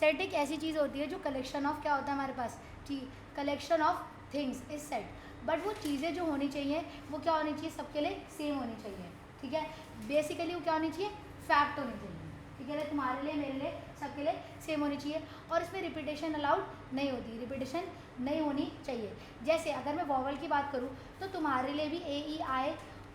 Set एक ऐसी चीज़ होती है जो कलेक्शन ऑफ क्या होता है हमारे पास, collection of things is set, but वो चीज़ें जो होनी चाहिए वो क्या होनी चाहिए, सबके लिए सेम होनी चाहिए, ठीक है। बेसिकली वो क्या होनी चाहिए, फैक्ट होनी चाहिए, ठीक है। तुम्हारे लिए, मेरे लिए, सबके लिए सेम होनी चाहिए, और इसमें रिपीटेशन अलाउड नहीं होती, रिपीटेशन नहीं होनी चाहिए। जैसे अगर मैं वॉवल की बात करूँ तो तुम्हारे लिए भी AEI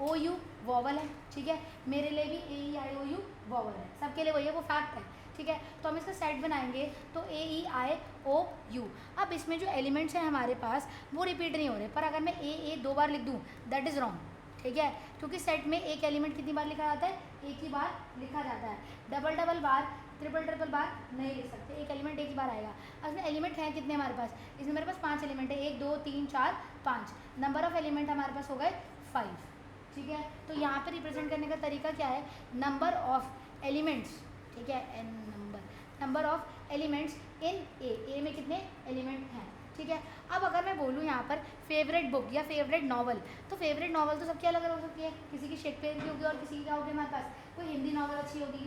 OU वॉवल है, ठीक है, मेरे लिए भी AEI OU वॉवल है, सबके लिए वही है, वो फैक्ट है, ठीक है। तो हम इसका सेट बनाएंगे तो AEI OU। अब इसमें जो एलिमेंट्स हैं हमारे पास वो रिपीट नहीं हो रहे, पर अगर मैं A दो बार लिख दूँ दैट इज़ रॉन्ग, ठीक है, क्योंकि सेट में एक एलिमेंट कितनी बार लिखा जाता है, एक ही बार लिखा जाता है। डबल बार, ट्रिपल बार नहीं लिख सकते, एक एलिमेंट एक ही बार आएगा। अब इसमें एलिमेंट हैं कितने हमारे पास, इसमें मेरे पास 5 एलिमेंट है, 1 2 3 4 5, नंबर ऑफ एलिमेंट हमारे पास हो गए 5, ठीक है। तो यहाँ पे रिप्रेजेंट करने का तरीका क्या है, नंबर ऑफ एलिमेंट्स, ठीक है, नंबर ऑफ एलिमेंट्स इन ए में कितने एलिमेंट हैं, ठीक है। अब अगर मैं बोलूँ यहाँ पर फेवरेट बुक या फेवरेट नॉवल, तो फेवरेट नॉवल तो सबकी अलग अलग हो सकती है, किसी की शेक्सपियर की होगी और किसी की क्या होगी हमारे पास, कोई हिंदी नॉवल अच्छी होगी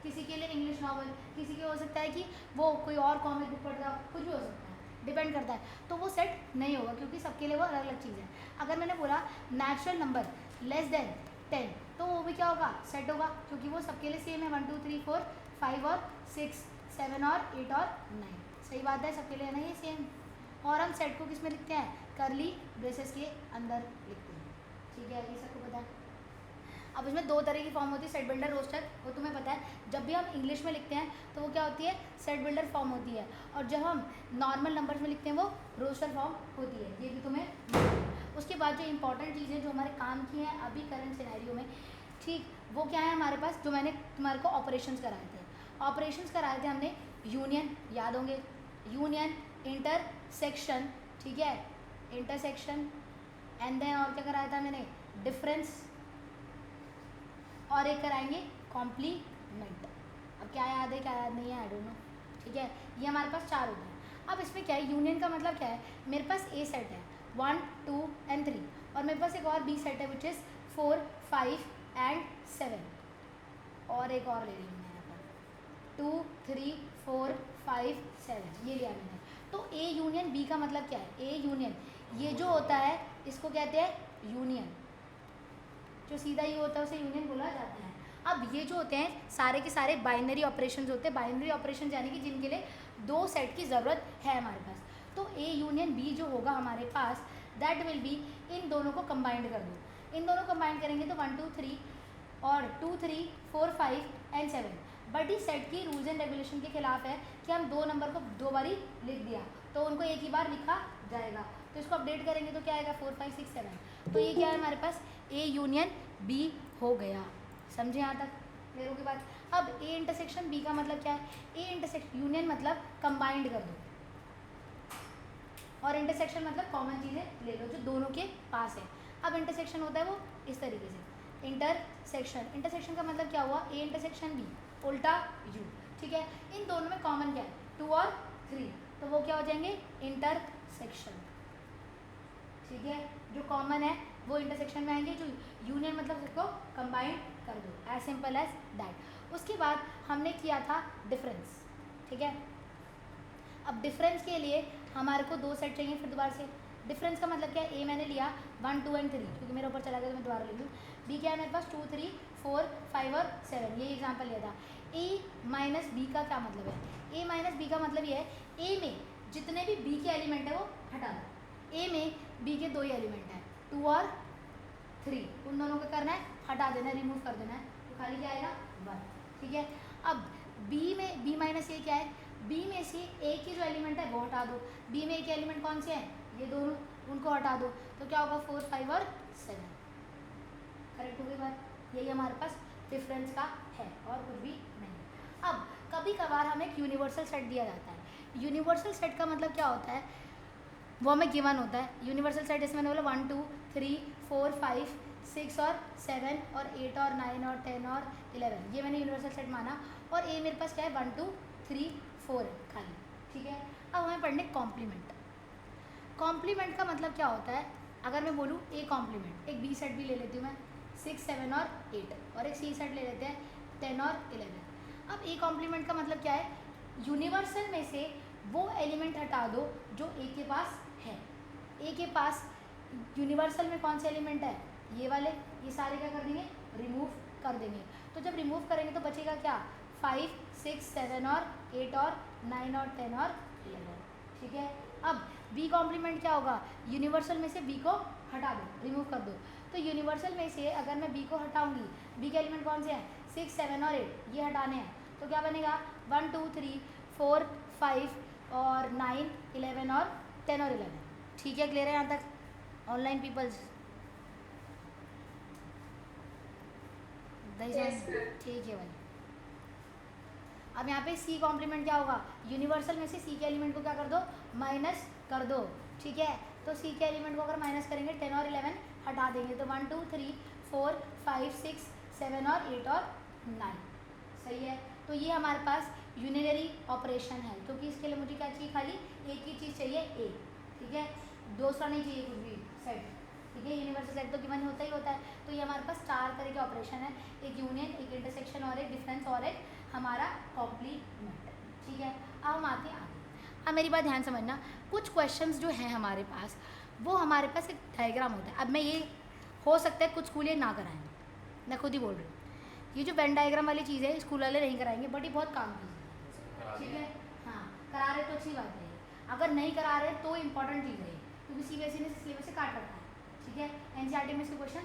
किसी के लिए इंग्लिश नॉवल, किसी के हो सकता है कि वो कोई और कॉमिक बुक पढ़ रहा हो, कुछ भी हो सकता है, डिपेंड करता है। तो वो सेट नहीं होगा क्योंकि सबके लिए वो अलग अलग चीज़ है। अगर मैंने बोला नेचुरल नंबर लेस देन 10, तो वो भी क्या होगा, सेट होगा, क्योंकि वो सबके लिए सेम है, 1 2 3 4 5 और 6 7 और 8 और 9, सही बात है, सबके लिए है ना ये सेम। और हम सेट को किस में लिखते हैं, करली ब्रेसेस के अंदर लिखते हैं, ठीक है, ये सबको पता है। अब इसमें दो तरह की फॉर्म होती है, सेट बिल्डर रोस्टर, वो तुम्हें पता है। जब भी हम इंग्लिश में लिखते हैं तो वो क्या होती है, सेट बिल्डर फॉर्म होती है, और जब हम नॉर्मल नंबर्स में लिखते हैं वो रोस्टर फॉर्म होती है, ये भी तुम्हें। उसके बाद जो इंपॉर्टेंट चीज़ें जो हमारे काम की हैं अभी करंट सिनेरियो में, ठीक, वो क्या है हमारे पास, जो मैंने तुम्हारे को ऑपरेशंस कराए थे, हमने यूनियन, याद होंगे, यूनियन, इंटरसेक्शन, ठीक है, इंटरसेक्शन, एंड देन और क्या कराया था मैंने, डिफरेंस, और एक कराएंगे कॉम्प्लीमेंट। अब क्या याद है क्या याद नहीं है, आई डोंट नो, ठीक है, ये हमारे पास 4 होते हैं। अब इसमें क्या है, यूनियन का मतलब क्या है, मेरे पास ए सेट है 1 2 and 3, और मेरे पास एक और बी सेट है विच इज़ 4 5 and 7, और एक और ले रही हूँ मैं यहाँ पर 2 3 4 5 7, ये लिया मैंने। तो ए यूनियन बी का मतलब क्या है, ए यूनियन, ये जो होता है इसको कहते हैं यूनियन, जो सीधा ही होता है उसे यूनियन बोला जाता है। अब ये जो होते हैं सारे के सारे बाइनरी ऑपरेशंस होते हैं, बाइनरी ऑपरेशन यानी कि जिनके लिए 2 सेट की ज़रूरत है हमारे पास। तो ए यूनियन बी जो होगा हमारे पास, दैट विल बी, इन दोनों को कंबाइंड कर दो, इन दोनों कंबाइंड करेंगे तो 1 2 3 और 2 3 4 5 and 7, बट इस सेट की रूल्स एंड रेगुलेशन के खिलाफ है कि हम 2 नंबर को 2 बारी लिख दिया तो उनको एक ही बार लिखा जाएगा, तो इसको अपडेट करेंगे तो क्या आएगा 4 5 6 7, तो ये क्या है हमारे पास, ए यूनियन बी हो गया, समझे यहाँ तक मेरे की बात। अब ए इंटरसेक्शन बी का मतलब क्या है, ए इंटरसेक्शन यूनियन मतलब कंबाइंड कर दो, और इंटरसेक्शन मतलब कॉमन चीज़ें ले लो जो दोनों के पास है। अब इंटरसेक्शन होता है वो इस तरीके से, इंटरसेक्शन का मतलब क्या हुआ, ए इंटरसेक्शन बी उल्टा यू, ठीक है, इन दोनों में कॉमन क्या है 2 और 3, तो वो क्या हो जाएंगे इंटरसेक्शन, ठीक है, जो कॉमन है वो इंटरसेक्शन में आएंगे, जो यूनियन मतलब उसको कंबाइन कर दो, एज सिंपल एज दैट। उसके बाद हमने किया था डिफरेंस, ठीक है। अब डिफरेंस के लिए हमारे को 2 सेट चाहिए, फिर दोबारा से डिफरेंस का मतलब क्या है, ए मैंने लिया 1 2 and 3, क्योंकि मेरे ऊपर चला गया तो मैं दोबारा ले लूँ। बी क्या है मेरे पास 2 3 4 5 और 7, ये एग्जाम्पल लिया था। ए माइनस बी का क्या मतलब है, ए माइनस बी का मतलब ये है ए में जितने भी बी के एलिमेंट है वो हटा दो, ए में बी के 2 ही एलिमेंट हैं 2 और 3, उन दोनों को करना है हटा देना है, रिमूव कर देना है, तो खाली क्या आएगा 1, ठीक है। अब बी में बी माइनस ए क्या है, बी में से ए की जो एलिमेंट है वो हटा दो, बी में ए के एलिमेंट कौन से हैं, ये दोनों, उनको हटा दो, तो क्या होगा 4 5 और 7, करेक्ट हो गई बात, यही हमारे पास डिफरेंस का है और कुछ भी नहीं। अब कभी कभार हमें एक यूनिवर्सल सेट दिया जाता है, यूनिवर्सल सेट का मतलब क्या होता है, वो हमें गिवन होता है। यूनिवर्सल सेट इसमें मैंने बोला 1 2 3 4 5 6 और 7 और 8 और 9 और 10 और 11, ये मैंने यूनिवर्सल सेट माना, और ए मेरे पास क्या है 1 2 3 4 है खाली, ठीक है। अब हमें पढ़ने कॉम्प्लीमेंट, कॉम्प्लीमेंट का मतलब क्या होता है, अगर मैं बोलूँ ए कॉम्प्लीमेंट, एक बी सेट भी ले लेती हूँ मैं 6 7 और 8, और एक सी सेट ले लेते हैं 10 और 11। अब ए कॉम्प्लीमेंट का मतलब क्या है, यूनिवर्सल में से वो एलिमेंट हटा दो जो ए के पास है। ए के पास यूनिवर्सल में कौन से एलिमेंट है, ये वाले, ये सारे क्या कर देंगे, रिमूव कर देंगे। तो जब रिमूव करेंगे तो बचेगा क्या, 5, 6, 7 और 8 और 9 और 10 और 11। ठीक है, अब बी कॉम्प्लीमेंट क्या होगा, यूनिवर्सल में से बी को हटा दो, रिमूव कर दो। तो यूनिवर्सल में से अगर मैं बी को हटाऊंगी, बी के एलिमेंट कौन से हैं, 6, 7 और 8, ये हटाने हैं, तो क्या बनेगा 1, 2, 3, 4, 5 और 9, 11 और 10 और 11। ठीक है, क्लियर है यहाँ तक ऑनलाइन पीपल्स? ठीक है भाई। अब यहाँ पे सी कॉम्प्लीमेंट क्या होगा, यूनिवर्सल में से सी के एलिमेंट को क्या कर दो, माइनस कर दो। ठीक है, तो सी के एलिमेंट को अगर माइनस करेंगे 10 और 11 हटा देंगे, तो 1, 2, 3, 4, 5, 6, 7 और 8 और 9। सही है, तो ये हमारे पास यूनिनरी ऑपरेशन है, क्योंकि इसके लिए मुझे क्या चाहिए, खाली एक ही चीज़ चाहिए, ए। ठीक है, दूसरा नहीं चाहिए कुछ भी, सेट। ठीक है, यूनिवर्सल सेट तो गिवन होता ही होता है। तो ये हमारे पास 4 तरह के ऑपरेशन है, एक यूनियन, एक इंटरसेक्शन और एक डिफरेंस और एक हमारा कॉम्प्लीमेंट। ठीक है, अब हम आते हैं आगे। अब मेरी बात ध्यान समझना, कुछ क्वेश्चंस जो हैं हमारे पास, वो हमारे पास एक डायग्राम होता है। अब मैं ये हो सकता है कुछ स्कूल ये ना कराएं, मैं खुद ही बोल रही हूँ, ये जो वेन डायग्राम वाली चीज़ है स्कूल वाले नहीं कराएंगे, बट ये बहुत काम की चीज़ है। ठीक है, हाँ, करा रहे तो अच्छी बात है, अगर नहीं करा रहे तो इम्पॉर्टेंट चीज़ है, क्योंकि सीबीएसई ने सिलेबस से काट रखा है। ठीक है, एनसीईआरटी में इसके क्वेश्चन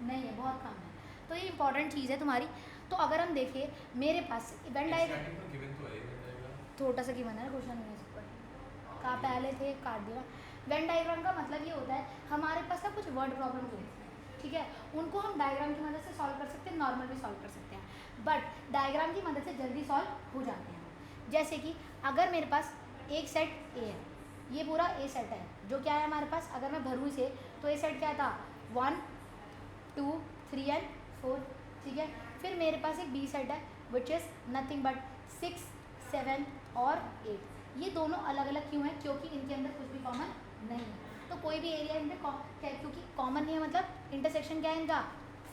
नहीं है, बहुत कम है, तो ये इंपॉर्टेंट चीज़ है तुम्हारी। तो अगर हम देखें मेरे पास वेन डायग्राम छोटा सा गिवन है ना, क्वेश्चन नहीं है इस पर, कहाँ पहले थे काट दिया। वेन डायग्राम का मतलब ये होता है हमारे पास ना कुछ वर्ड प्रॉब्लम होती है, ठीक है, उनको हम डायग्राम की मदद से सॉल्व कर सकते हैं, नॉर्मल भी सॉल्व कर सकते हैं, बट डायग्राम की मदद से जल्दी सॉल्व हो जाते हैं। जैसे कि अगर मेरे पास एक सेट ए है, ये पूरा ए सेट है, जो क्या है हमारे पास, अगर मैं भरूँ इसे तो ए सेट क्या था, 1, 2, 3 एंड 4। ठीक है, फिर मेरे पास एक बी सेट है विच इज़ नथिंग बट 6, 7 और 8। ये दोनों अलग अलग क्यों हैं, क्योंकि इनके अंदर कुछ भी कॉमन नहीं है। तो कोई भी एरिया इनमें क्योंकि कॉमन नहीं है, मतलब इंटरसेक्शन क्या है इनका,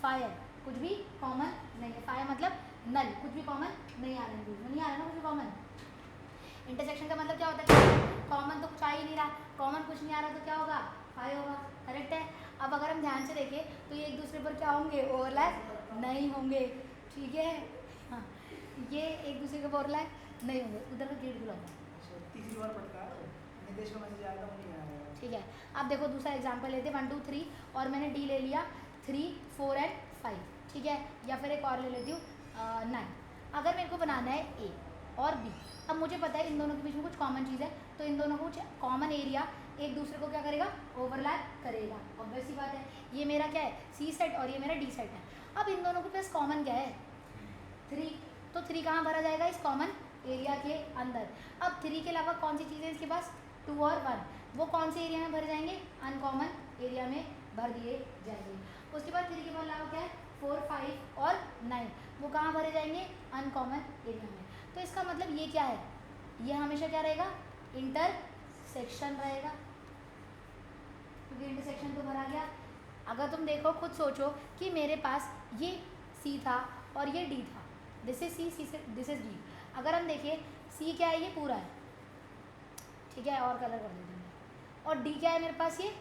फाइव, कुछ भी कॉमन नहीं है। फाइव मतलब नल, कुछ भी कॉमन नहीं आ रहा है, नहीं आ रहा ना कुछ भी कॉमन। इंटरसेक्शन का मतलब क्या होता है, कॉमन तो कुछ आ ही नहीं रहा, कॉमन कुछ नहीं आ रहा तो क्या होगा, फाइव होगा। करेक्ट है। अब अगर हम ध्यान से देखें तो ये एक दूसरे पर क्या होंगे, ओवरलैप नहीं होंगे। ठीक है, हाँ, ये एक दूसरे के ओवरलैप नहीं होंगे। उधर का गेट खुला हुआ, तीसरी बार पढ़ता है, निर्देश का मैसेज आया था, वो नहीं आया। ठीक है, अब देखो दूसरा एग्जांपल लेते 1, 2, 3 और मैंने डी ले लिया 3, 4 एंड 5। ठीक है, या फिर एक और ले लेती हूँ 9। अगर मेरे को बनाना है ए और बी, अब मुझे पता है इन दोनों के बीच में कुछ कॉमन चीज़ है, तो इन दोनों को कुछ कॉमन एरिया एक दूसरे को क्या करेगा, ओवरलैप करेगा। ऑब्वियस सी बात है, ये मेरा क्या है, सी सेट और ये मेरा डी सेट है। अब इन दोनों के पास कॉमन क्या है, 3, तो 3 कहाँ भरा जाएगा, इस कॉमन एरिया के अंदर। अब 3 के अलावा कौन सी चीज़ें इसके पास, 2 और 1, वो कौन से एरिया में भर जाएंगे, अनकॉमन एरिया में भर दिए जाएंगे। उसके बाद 3 के अलावा क्या है, 4, 5 और 9, वो कहाँ भरे जाएंगे, अनकॉमन एरिया में। तो इसका मतलब ये क्या है, ये हमेशा क्या रहेगा, इंटरसेक्शन रहेगा, क्योंकि इंटरसेक्शन तो भरा गया। अगर तुम देखो खुद सोचो कि मेरे पास ये सी था और ये डी था, this is C, this is D. अगर हम देखें सी क्या है, ये पूरा है, ठीक है, और कलर कर देते हैं, और डी क्या है मेरे पास, ये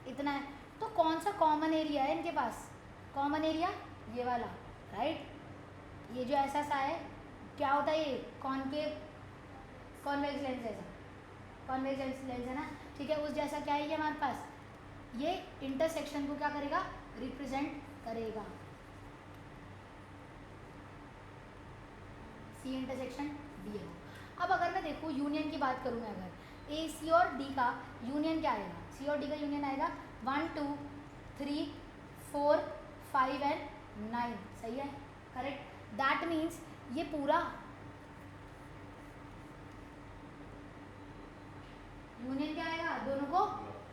इतना है। तो कौन सा कॉमन एरिया है इनके पास, कॉमन एरिया ये वाला, राइट। ये जो ऐसा सा है क्या होता है, ये कॉन्वेक्स लेंस जैसा, कॉन्वेक्स लेंस है ना, ठीक है, उस जैसा क्या है ये हमारे पास, ये इंटरसेक्शन को क्या करेगा, रिप्रेजेंट करेगा। सी इंटरसेक्शन डी है। अब अगर मैं देखूँ यूनियन की बात करूँ मैं, अगर ए सी और डी का यूनियन क्या आएगा, सी और डी का यूनियन आएगा 1, 2, 3, 4, 5 एंड 9। सही है, करेक्ट। दैट मीन्स ये पूरा यूनियन क्या आएगा, दोनों को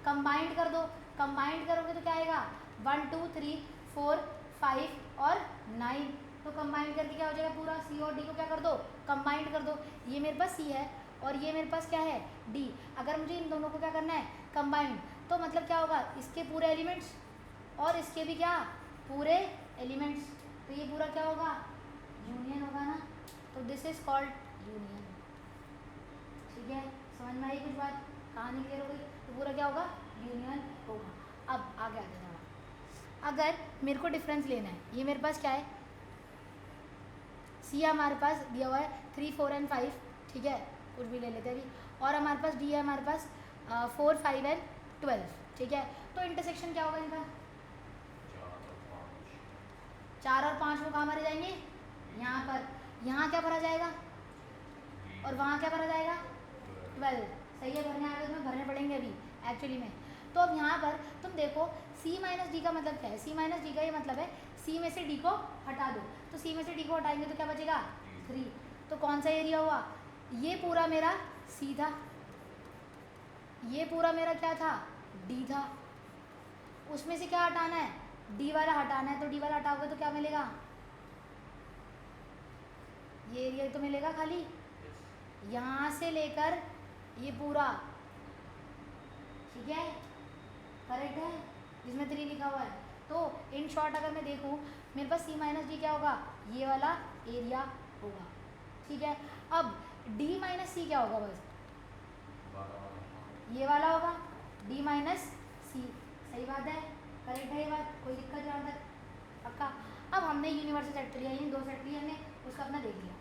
कंबाइंड कर दो, कंबाइंड करोगे तो क्या आएगा, 1, 2, 3, 4, 5 और 9। तो कंबाइंड करके क्या हो जाएगा, पूरा सी और डी को क्या कर दो, कंबाइंड कर दो। ये मेरे पास सी है और ये मेरे पास क्या है, डी। अगर मुझे इन दोनों को क्या करना है, कंबाइंड, तो मतलब क्या होगा, इसके पूरे एलिमेंट्स और इसके भी क्या, पूरे एलिमेंट्स, तो ये पूरा क्या होगा, यूनियन होगा ना। तो दिस इज कॉल्ड यूनियन। ठीक है, समझ में आई कुछ बात? कहानी क्लियर हो गई? तो पूरा क्या होगा? यूनियन होगा। अब आगे आते हैं। अगर मेरे को डिफरेंस लेना है, ये मेरे पास क्या है, सी हमारे पास दिया हुआ है 3, 4 एंड 5, ठीक है, कुछ भी ले लेते हैं अभी, और हमारे पास डी है हमारे पास 4, 5 एंड 12, ठीक है। तो इंटरसेक्शन क्या होगा इनका? 4 और 5 वो कहाँ भरे जाएंगे? यहाँ पर। यहाँ क्या भरा जाएगा और वहाँ क्या भरा जाएगा? 12। सही है, भरने आगे तुम्हें भरने पड़ेंगे अभी एक्चुअली में। तो अब यहाँ पर तुम देखो c माइनस डी का मतलब क्या है? c माइनस डी का ये मतलब है c में से d को हटा दो, तो c में से d को हटाएंगे तो क्या बचेगा? 3। तो कौन सा एरिया हुआ? ये पूरा मेरा c था, ये पूरा मेरा क्या था? d था। उसमें से क्या हटाना है? d वाला हटाना है, तो d वाला हटाओगे तो क्या मिलेगा? ये एरिया तो मिलेगा खाली, यहाँ से लेकर ये पूरा, ठीक है, करेक्ट है, जिसमें 3 लिखा हुआ है। तो इन शॉर्ट अगर मैं देखूँ, मेरे पास c माइनस डी क्या होगा? ये वाला एरिया होगा, ठीक है। अब d माइनस सी क्या होगा? बस ये वाला होगा, d माइनस सी। सही बात है, करेक्ट है ये बात, कोई दिक्कत यहाँ तक? पक्का। अब हमने यूनिवर्सल सेट लिया, ये 2 सेट लिए हमने, उसका अपना देख लिया।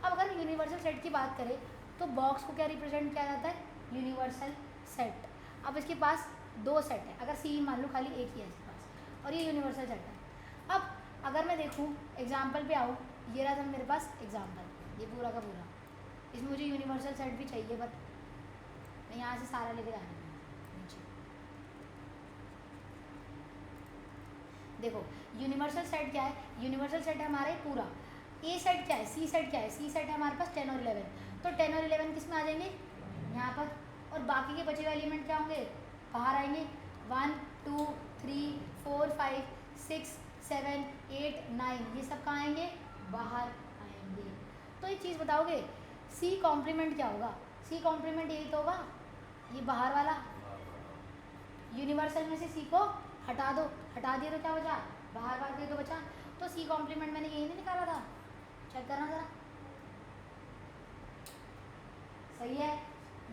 अब अगर यूनिवर्सल सेट की बात करें तो बॉक्स को क्या रिप्रेजेंट किया जाता है? Universal set. अब इसके पास 2 सेट है, अगर सी मान लो खाली एक ही है इसके पास, और ये यूनिवर्सल सेट है। अब अगर मैं देखूँ एग्जाम्पल पे आऊँ, ये रहा था मेरे पास एग्जाम्पल, ये पूरा का पूरा, इसमें मुझे यूनिवर्सल सेट भी चाहिए, बट मैं यहाँ से सारा लेके जाना है नीचे। देखो यूनिवर्सल सेट क्या है? यूनिवर्सल सेट है हमारे पूरा। ए सेट क्या है? सी सेट क्या है? सी सेट है हमारे पास 10 और 11, तो 10 और 11 किस में आ जाएंगे? यहाँ पर। और बाकी के बचे हुए एलिमेंट क्या होंगे? बाहर आएंगे। 1, 2, 3, 4, 5, 6, 7, 8, 9, ये सब कहाँ आएंगे? बाहर आएंगे। तो एक चीज़ बताओगे, सी कॉम्प्लीमेंट क्या होगा? सी कॉम्प्लीमेंट यही तो होगा, ये बाहर वाला। यूनिवर्सल में से सी को हटा दो, हटा दिए तो क्या बचा? बाहर बाहर के तो बचा। तो सी कॉम्प्लीमेंट मैंने यही नहीं निकाला था, चेक करना जरा। सही है,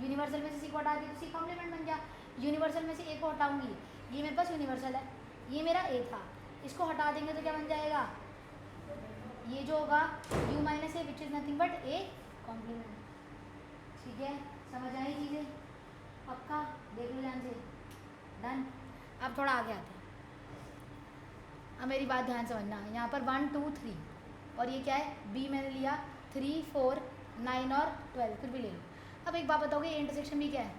यूनिवर्सल में से सी को हटा दी तो सी कॉम्प्लीमेंट बन गया। यूनिवर्सल में से ए को हटाऊंगी, ये मेरे पास यूनिवर्सल है, ये मेरा ए था, इसको हटा देंगे तो क्या बन जाएगा? ये जो होगा u minus A which is nothing but A complement. ठीक है, समझ आई चीज़ें? पक्का? देख लो ध्यान से। डन। अब थोड़ा आगे आते हैं। अब मेरी बात ध्यान समझना, यहाँ पर 1, 2, 3 और ये क्या है? बी मैंने लिया 3, 4, 9 और 12, कुछ भी ले लो। अब एक बात बताओगे, ए इंटरसेक्शन बी क्या है?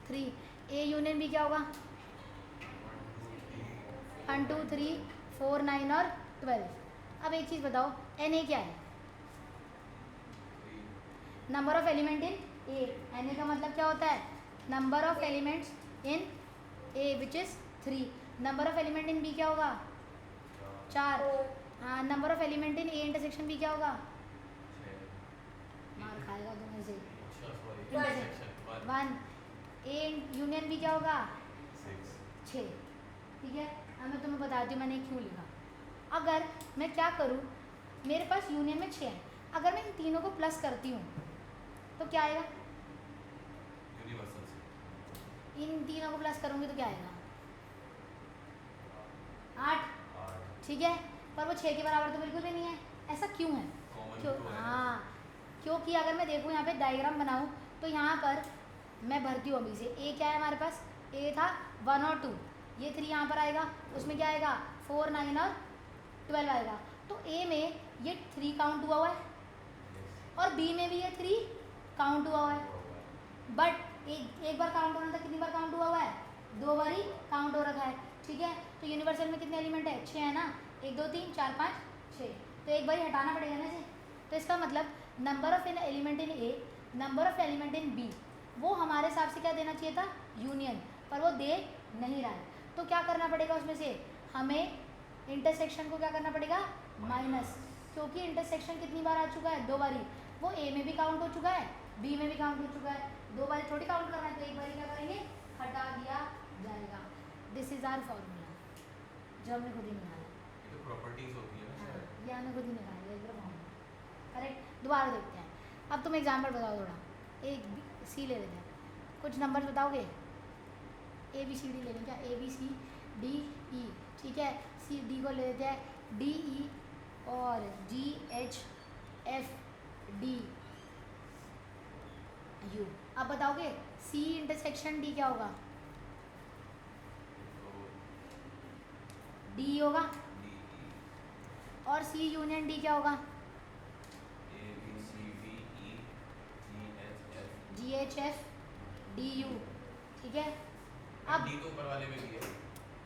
3। ए यूनियन बी क्या होगा? 1, 2, 3, 4, 9 और 12। अब एक चीज़ बताओ, एन ए क्या है? Number of element in A. N A का मतलब क्या होता है? Number of elements in A which is 3। Number of element in B क्या होगा? 4। हाँ, number of element in A intersection B क्या होगा? मार खाएगा तुम ऐसे। 1। ए यूनियन बी क्या होगा? 6। ठीक है, अब मैं तुम्हें बताती हूँ मैंने क्यों लिखा। अगर मैं क्या करूँ, मेरे पास यूनियन में 6 है, अगर मैं इन तीनों को प्लस करती हूँ तो क्या आएगा? इन तीनों को प्लस करूँगी तो क्या आएगा? 8। ठीक है, पर वो 6 के बराबर तो बिल्कुल भी नहीं है। ऐसा क्यों है? क्यों? हाँ, क्योंकि अगर मैं देखूँ यहाँ पे डायग्राम बनाऊँ तो यहाँ पर मैं भरती हूँ अभी से। ए क्या है हमारे पास? ए था 1 और 2, ये 3 यहाँ पर आएगा, उसमें क्या आएगा? 4, 9 और 12 आएगा। तो ए में ये 3 काउंट हुआ हुआ है और बी में भी ये 3 काउंट हुआ हुआ है, बट एक बार काउंट होना था, कितनी बार काउंट हुआ हुआ है? 2 बार ही काउंट हो रखा है। ठीक है, तो यूनिवर्सल में कितने एलिमेंट है? 6 है ना, 1, 2, 3, 4, 5, 6, तो एक बार ही हटाना पड़ेगा ना इसे। तो इसका मतलब number of element in A, number of element in B, वो हमारे हिसाब से क्या देना चाहिए था? यूनियन, पर वो दे नहीं रहा है। तो क्या करना पड़ेगा उसमें से? हमें इंटरसेक्शन को क्या करना पड़ेगा? माइनस, क्योंकि इंटरसेक्शन कितनी बार आ चुका है? 2 बारी। वो ए में भी काउंट हो चुका है, बी में भी काउंट हो चुका है, 2 बारी थोड़ी काउंट करना है, तो एक बारी क्या करेंगे? हटा दिया जाएगा। दिस इज आवर फॉर्मूला, जो हमने खुद ही निकाला। ये तो प्रॉपर्टीज होती है ना शायद। ये हमने खुद ही निकाला, एक बार करेक्ट। दोबारा देखते हैं। अब तुम एग्जाम्पल बताओ थोड़ा। एक सी ले लेते हैं, कुछ नंबर बताओगे। ए बी सी डी लेने क्या, A B C D E, ठीक है। सी डी को ले लेते हैं डी ई और जी एच एफ डी यू। अब बताओगे सी इंटरसेक्शन डी क्या होगा, डी होगा। और सी यूनियन डी क्या होगा, जी एच एफ डी यू, ठीक है। अब डी तो ऊपर वाले में भी है।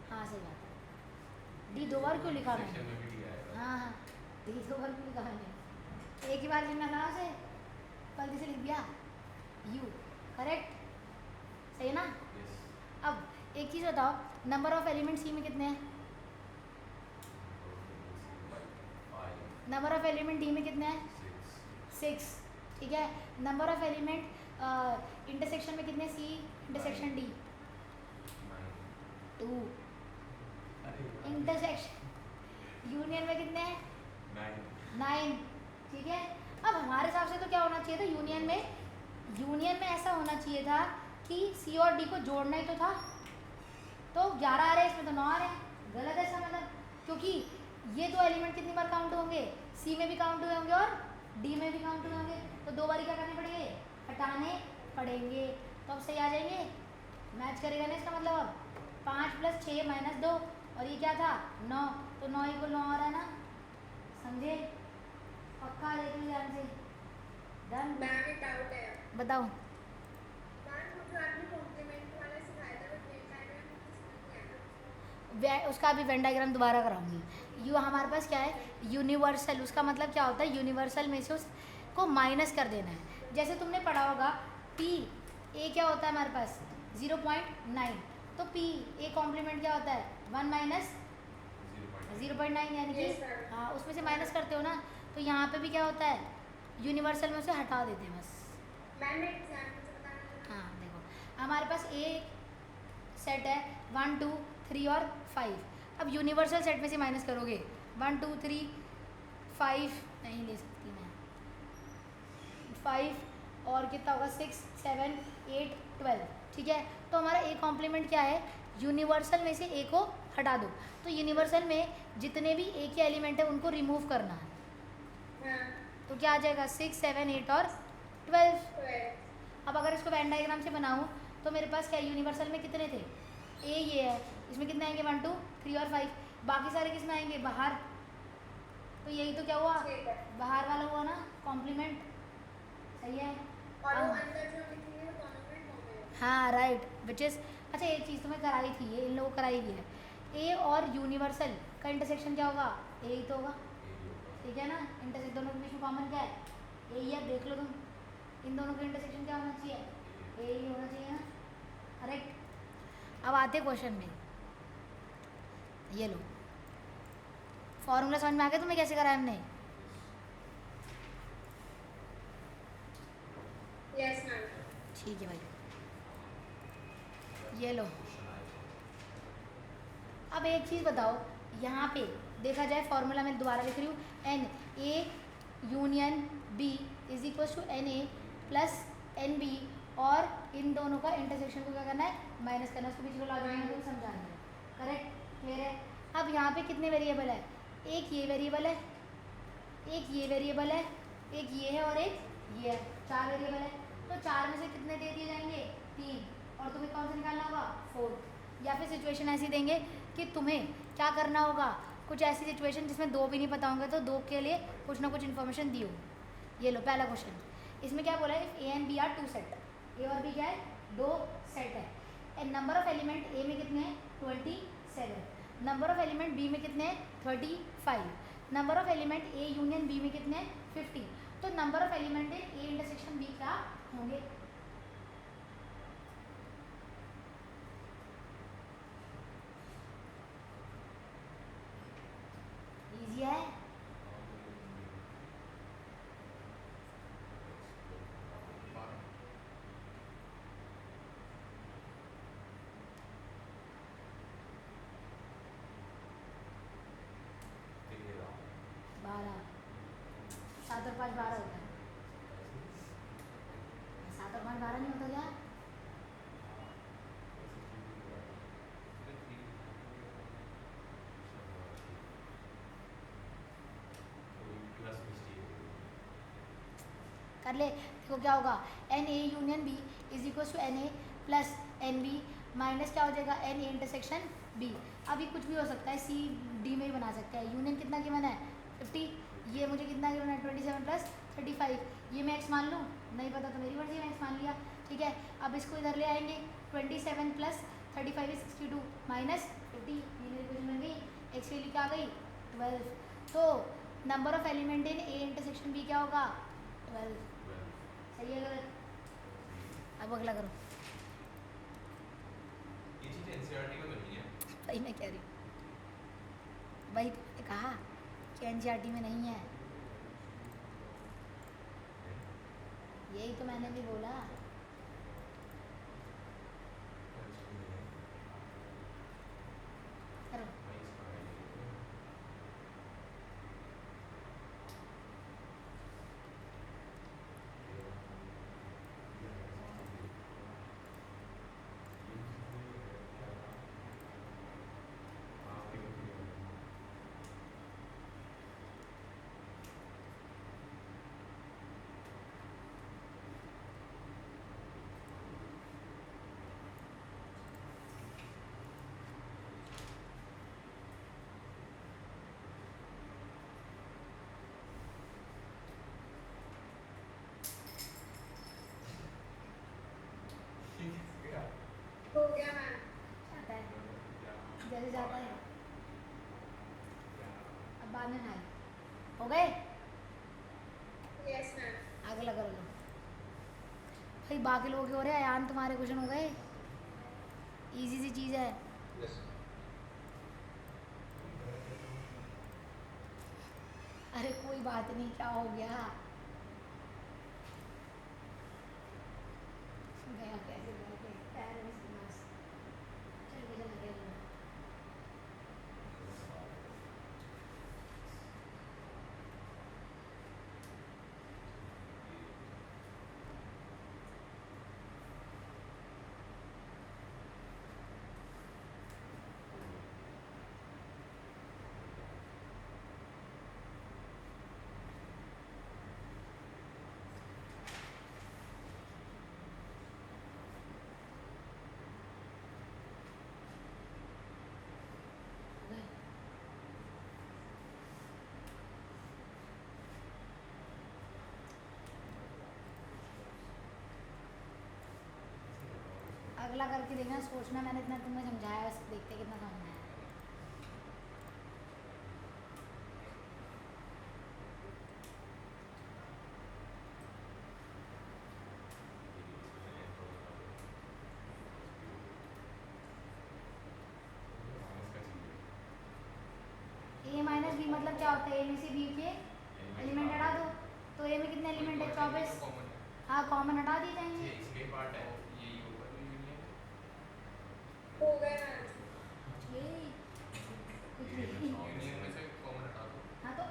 हाँ सही बात है, डी दो बार क्यों लिखा मैंने। सेक्शन में भी डी आएगा। हाँ हाँ, डी दो बार क्यों लिखा मैंने, एक ही बार लिखना था उसे, गलती से लिख दिया यू, करेक्ट, सही है ना। Yes. अब एक चीज़ बताओ, नंबर ऑफ एलिमेंट सी में कितने हैं, नंबर ऑफ एलिमेंट डी में कितने हैं, 6, ठीक है। नंबर ऑफ एलिमेंट इंटरसेक्शन में कितने, C intersection D 2, intersection union में कितने हैं 9, ठीक है। अब हमारे हिसाब से तो क्या होना चाहिए था, यूनियन में ऐसा होना चाहिए था कि सी और डी को जोड़ना ही तो था, तो 11 आ रहे हैं, इसमें तो 9 आ रहे हैं, गलत है इसका मतलब, क्योंकि ये दो एलिमेंट कितनी बार काउंट होंगे, सी में भी काउंट हुए होंगे और डी में भी काउंट हुए होंगे, तो 2 बारी क्या करने पड़ेंगे, हटाने पड़ेंगे, तो अब सही आ जाएंगे, मैच करेगा ना इसका मतलब। अब 5 + 6 - 2 और ये क्या था 9, तो 9 = 9 आ रहा है ना, समझे, पक्का देख लो ध्यान से। डन, मैम एक डाउट है। बताओ। मैम मुझे आपने कॉम्प्लीमेंट वाला सिखाया था बट वेन डायग्राम किसने किया था? उसका अभी वेन डायग्राम दोबारा कराऊंगी। यू हमारे पास क्या है, यूनिवर्सल, उसका मतलब क्या होता है, यूनिवर्सल में से उसको माइनस कर देना है। जैसे तुमने पढ़ा होगा पी ए क्या होता है हमारे पास 0.9, तो पी ए कॉम्प्लीमेंट क्या होता है 1 - 0.9, यानी Yes, कि sir. हाँ उसमें से माइनस करते हो ना, तो यहाँ पे भी क्या होता है, यूनिवर्सल में उसे हटा देते हैं बस। मैम मैं एग्जाम्पल से बताना। हाँ देखो, हमारे पास ए सेट है 1 2 3 और 5। अब यूनिवर्सल सेट में से माइनस करोगे 1 2 3 5 नहीं ले सकती मैं, 5 और कितना होगा 6 7 8 12, ठीक है। तो हमारा ए कॉम्प्लीमेंट क्या है, यूनिवर्सल में से ए को हटा दो, तो यूनिवर्सल में जितने भी ए के एलिमेंट है उनको रिमूव करना है, हाँ, तो क्या आ जाएगा 6 7 8 और 12। 12। अब अगर इसको वेन डायग्राम से बनाऊँ तो मेरे पास क्या यूनिवर्सल में कितने थे, ए ये है, इसमें कितने आएंगे 1 2 3 और 5, बाकी सारे किस में आएंगे बाहर, तो यही तो क्या हुआ, ठीक है। बाहर वाला हुआ ना कॉम्प्लीमेंट, सही है। और वो हाँ। अंदर जो लिखी है वो कॉम्प्लीमेंट हो गए। हाँ राइट, विच इज़, अच्छा एक चीज़ तुम्हें कराई थी, ये इन लोगों को कराई भी है, ए और यूनिवर्सल का इंटरसेक्शन क्या होगा, ए ही तो होगा, ठीक है ना। इंटरसेक्शन दोनों के बीच में कॉमन क्या है, ए ही है, देख लो तुम, इन दोनों का इंटरसेक्शन क्या होना चाहिए, ए ही होना चाहिए ना, करेक्ट। अब आते क्वेश्चन में, ये लो फॉर्मूला समझ में आ गया तुम्हें कैसे करा हमने, यस मैम। ठीक है भाई, ये लो। अब एक चीज़ बताओ, यहाँ पे देखा जाए फॉर्मूला मैं दोबारा लिख रही हूँ, N A union B is equal to N A plus N B, और इन दोनों का इंटरसेक्शन को क्या करना है, माइनस करना है, उसके बीच को लॉजिक समझाना है, करेक्ट, क्लियर है। अब यहाँ पे कितने वेरिएबल है, एक ये वेरिएबल है, एक ये वेरिएबल है, एक ये है और एक ये है, 4 वेरिएबल है, तो 4 में से कितने दे दिए जाएंगे 3, और तुम्हें कौन सा निकालना होगा 4, या फिर सिचुएशन ऐसी देंगे कि तुम्हें क्या करना होगा, कुछ ऐसी सिचुएशन जिसमें 2 भी नहीं पता होंगे तो 2 के लिए कुछ ना कुछ इन्फॉर्मेशन दी हो। ये लो पहला क्वेश्चन, इसमें क्या बोला है, if A and B are 2 set, A और बी क्या है 2 सेट है, and number of element A में कितने हैं 27, नंबर ऑफ एलिमेंट बी में कितने हैं 35, number of element A union B में कितने हैं 50, तो number of element A intersection B क्या होंगे। इजी है, बारह 7 और 5 12 होता है। 7 और 5 12 नहीं होता क्या? कर ले। देखो क्या होगा, N A union B is equal to N A plus N B minus क्या हो जाएगा, एन ए इंटरसेक्शन बी। अभी कुछ भी हो सकता है, सी डी में ही बना सकते हैं। यूनियन कितना गिवन है 50, ये मुझे कितना गिवन है 27 प्लस 35, ये मैं एक्स मान लूँ, नहीं पता तो मेरी मर्जी, मैं एक्स मान लिया। ठीक है, अब इसको इधर ले आएंगे, 27 प्लस 35 इज 62 माइनस 50, ये मेरी क्वेश्चन बन गई, एक्स की वैल्यू क्या आ गई 12। तो number of element in A intersection B क्या होगा 12। सही है गलत? अब अगला करो। ये चीज़ एनसीईआरटी में बनी है। वही मैं कह रही हूँ, वही तो मैंने कहा कि एनसीईआरटी में नहीं है, यही तो मैंने भी बोला। करो। हो गया मैम। जाता है जैसे जाता है, अब बाद में नाई हो गए। Yes ma'am. अगला करो लो भाई, बाकी लोगों के हो रहे हैं, यान तुम्हारे क्वेश्चन हो गए, इजी सी चीज़ है। अरे कोई बात नहीं, क्या हो गया, गया कैसे गया के पैर में से मांस चल के चला गया। अगला करके देखना, सोचना, मैंने इतना तुम्हें समझाया, बस देखते कितना समझ में आया। ए माइनस बी मतलब क्या होता है, ए में से बी के एलिमेंट हटा दो, तो ए में कितने एलिमेंट है 24। हाँ कॉमन हटा दिए जाएंगे। इसलिए पार्ट है ये होगा यूनियन। हो गया मैम। ये कुछ नहीं। यूनियन में से कॉमन हटा दो, हाँ तो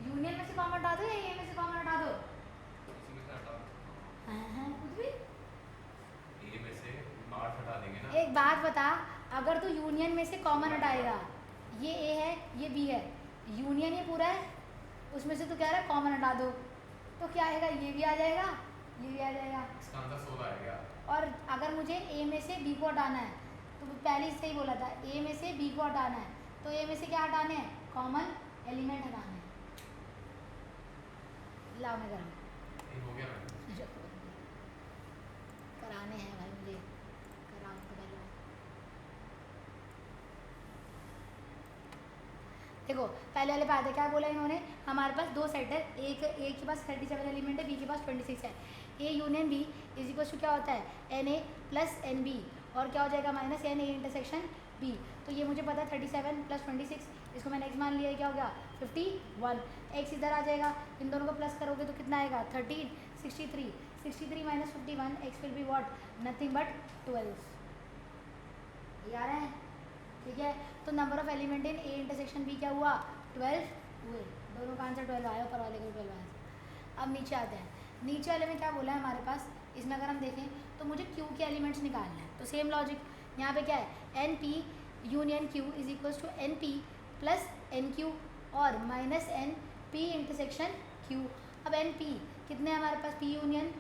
यूनियन में से कॉमन हटा दो या ए में से कॉमन हटा दो। इसी में से हटा दो। हाँ कुछ भी। ए में से 8 हटा देंगे ना। एक बात बता, अगर तू यूनियन में से कॉमन हटाएगा, ये ए है ये बी है, यूनियन ये पूरा है, उसमें से तू कह रहा है कॉमन हटा दो, तो क्या आएगा, ये भी आ जाएगा ये भी आ जाएगा। इसका आंसर 16 आएगा। और अगर मुझे ए में से बी को हटाना है, तो पहले से ही बोला था, ए में से बी को हटाना है, तो ए में से क्या हटाने हैं, कॉमन एलिमेंट हटाने हैं। लाओ मैं करूँ, ये हो गया मैम। कराने हैं भाई मुझे, कराओ तो पहले। देखो पहले वाले बात है, क्या बोला इन्होंने, हमारे पास दो सेट है, एक ए के पास 37 एलिमेंट है, बी के पास 26 है। A union B is equal to क्या होता है, N A plus N B, और क्या हो जाएगा minus N A intersection B. तो ये मुझे पता है 37 प्लस 26, इसको मैंने एक्स मान लिया, क्या हो गया 51, एक्स इधर आ जाएगा, इन दोनों को प्लस करोगे तो कितना आएगा 13, 63 minus 51, X will be what, nothing but 12। ये आ रहा है, ठीक है। तो number of element in A intersection B क्या हुआ 12 हुए, दोनों का आंसर 12 आया, ऊपर वाले का 12 आया। अब नीचे आते हैं, नीचे वाले में क्या बोला है हमारे पास, इसमें अगर हम देखें तो मुझे क्यू के एलिमेंट्स निकालना है। तो सेम लॉजिक यहाँ पे क्या है, N P union Q is equals to N P plus N Q और minus N P intersection Q. अब एन पी कितने हैं हमारे पास, पी यूनियन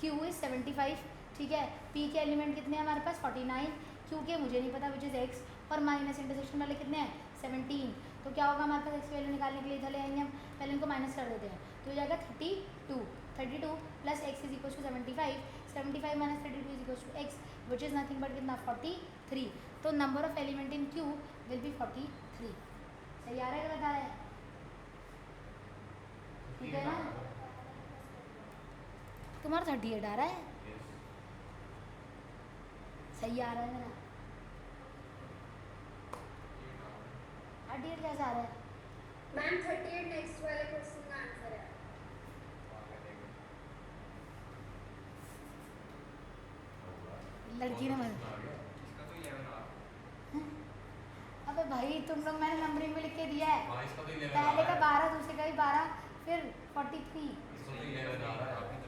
क्यू इज 75, ठीक है। पी के एलिमेंट कितने हैं हमारे पास 49, क्यू के मुझे नहीं पता विच इज़ एक्स, और माइनस इंटरसेक्शन वाले कितने हैं 17। तो क्या होगा हमारे पास एक्स वैल्यू निकालने के लिए इधर ले आएंगे हम, पहले इनको माइनस कर देते हैं तो हो जाएगा 32 plus X is equal to 75 minus 32 is equal to X which is nothing but कितना 43। तो number of element in Q will be 43। सही आ रहा है गलत आ रहा है, ठीक है ना। तुम्हारा 38 आ रहा है, सही आ रहा है मेरा, 38 कैसा आ रहा है। मैम 38 नेक्स्ट वाले क्वेश्चन का आंसर है। लड़की ने मत, इसका तो 11 आ रहा अबे भाई तुम लोग मैंने नंबरिंग में लिख के दिया है, है। इसका तो 11 पहले आ का रहा है। 12 दूसरे का भी 12 फिर 43 इसका तो 11 आ रहा है।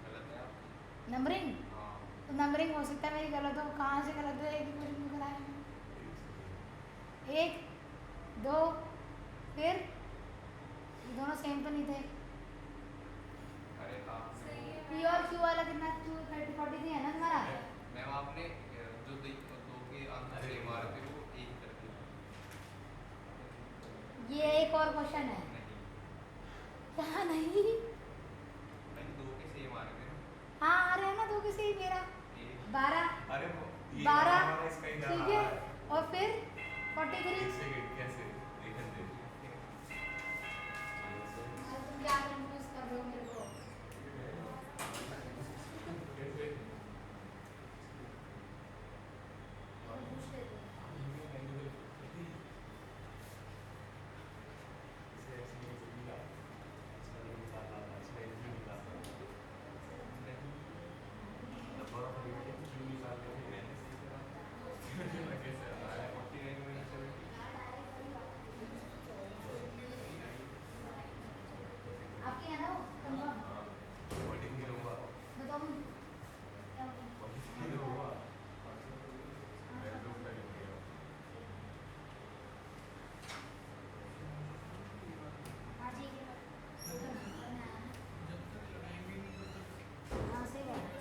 गलत है आप। नंबरिंग। हाँ। तो नंबरिंग हो सकता है मेरी गलत हो, कहाँ से गलत हो, एक ही क्वेश्चन में कराया 1 2 फिर ये दोनों सेम तो नहीं थे। अरे आप पी और क्यू वाला कितना 43 है ना तुम्हारा। मैम आपने जो दो के आंसर सेम आ रहे थे वो एक कर दिया। ये एक और क्वेश्चन है, नहीं क्या नहीं, मैम दो के सेम आ रहे थे ना। हाँ आ रहे हैं ना दो के सही, मेरा एक 12 अरे वो 12 हमारा इसका ही ठीक है, और फिर 43। एक सेकंड कैसे देखने दे। तुम क्या कंफ्यूज कर रहे हो मेरे को। आपकी है ना वो कंफर्म, बताओ क्या होगा? हाँ ठीक है, हाँ सही बात है।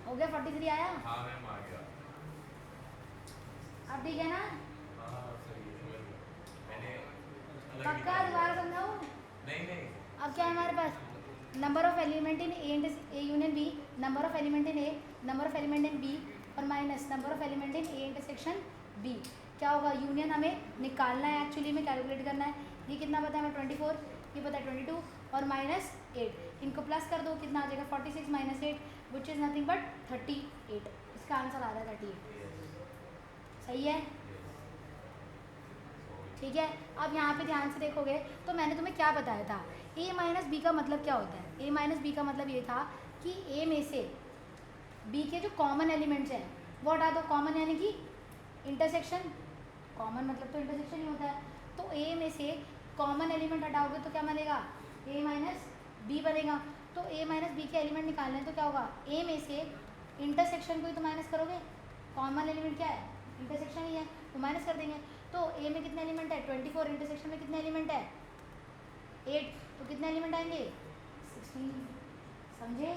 हो गया 43 आया, हाँ मैम आ गया। अब ठीक है ना। हाँ सही है समझ गया। मैंने अलग पक्का निकाल लिया। दोबारा समझाऊँ। नहीं अब क्या है हमारे पास, number of element in A union B, number of element in A, number of element in B और minus number of element in A intersection B. क्या होगा, यूनियन हमें निकालना है, एक्चुअली में कैलकुलेट करना है। ये कितना पता है हमें 24, ये पता है 22 और माइनस 8, इनको प्लस कर दो कितना आ जाएगा 46 minus 8 which is nothing but 38। इसका आंसर आ रहा है 38। सही है, ठीक है। अब यहाँ पे ध्यान से देखोगे तो मैंने तुम्हें क्या बताया था, a माइनस बी का मतलब क्या होता है। a माइनस बी का मतलब ये था कि a में से b के जो कॉमन एलिमेंट्स हैं वो हटा दो। कॉमन यानी कि इंटरसेक्शन, कॉमन मतलब तो इंटरसेक्शन ही होता है। तो a में से कॉमन एलिमेंट हटाओगे तो क्या बनेगा, a माइनस बी बनेगा। तो a माइनस बी के एलिमेंट निकालने तो क्या होगा, a में से इंटरसेक्शन को ही तो माइनस करोगे। कॉमन एलिमेंट क्या है, इंटरसेक्शन ही है, तो माइनस कर देंगे। तो a में कितने एलिमेंट है 24, इंटरसेक्शन में कितने एलिमेंट है 8, तो कितने एलिमेंट आएंगे 16। समझे,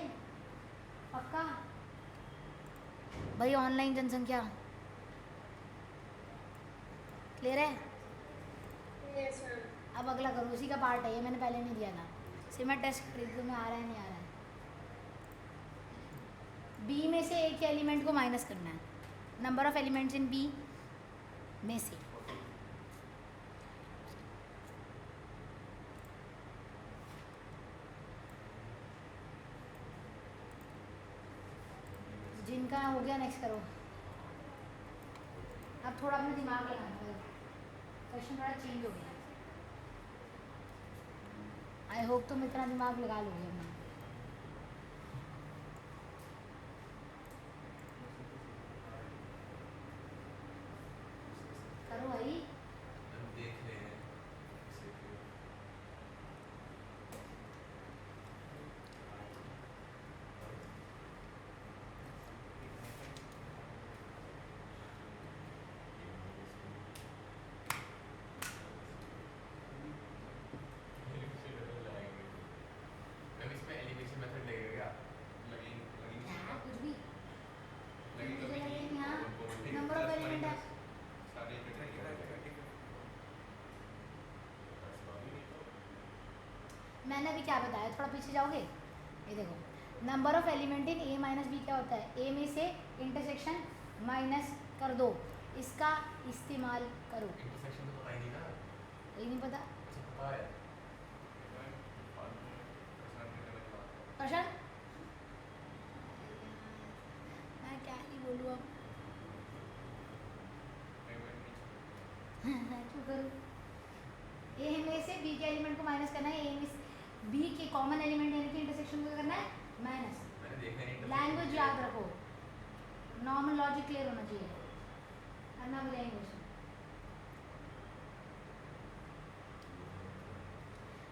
पक्का भाई। ऑनलाइन जनसंख्या क्लियर है। Yes ma'am. अब अगला करो, उसी का पार्ट है ये, मैंने पहले नहीं दिया था। सिमर टेस्ट खरीद तुम्हें आ रहा है नहीं आ रहा है। बी में से एक एलिमेंट को माइनस करना है, number of elements in B में से। जिनका हो गया नेक्स्ट करो। अब थोड़ा अपना दिमाग लगाना है, क्वेश्चन थोड़ा चेंज हो गया। आई होप तुम इतना दिमाग लगा लोगे अपना। करो भाई। हम देख रहे हैं इसे फिर। मैंने अभी क्या बताया, थोड़ा पीछे जाओगे, ये देखो number of element in A minus B क्या होता है, ए में से इंटरसेक्शन माइनस कर दो, इसका इस्तेमाल करो। इंटरसेक्शन तो पता ही नहीं ना। ये नहीं पता अच्छा पता है। प्रश्न, मैं क्या ही बोलूँ अब क्यों करूँ। ए में से बी के एलिमेंट को माइनस करना है, ए में बी के कॉमन एलिमेंट यानी कि इंटरसेक्शन को करना है माइनस। मैंने देखा नहीं लैंग्वेज याद रखो, नॉर्मल लॉजिक क्लियर होना चाहिए, करना बजाय इंग्लिश।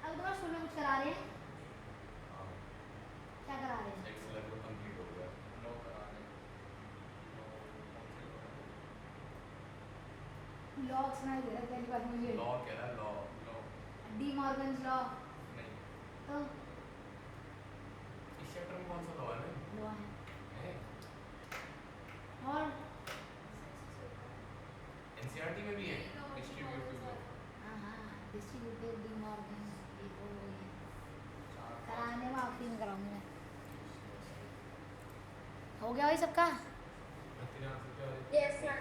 अब तुम्हारे स्कूल में कुछ करा रहे हैं, क्या करा रहे हैं? एक्स लेवल कंप्लीट हो गया। लॉ करा रहे हैं। लॉ सुनाई दे रहा है पहली बार मुझे। लॉ कह रहा है law. Law D Morgan's law, नहीं, तो इस चैप्टर में कौन सा लॉ है? लॉ है। है और एनसीईआरटी में भी है। डिस्ट्रीब्यूटिव लॉ हाँ डिस्ट्रीब्यूटिव, डी मॉर्गन्स, ये वो ये चार कराने में आखिरी में कराऊंगी मैं। हो गया भाई सबका? तेरे आंसर क्या है? Yes, sir.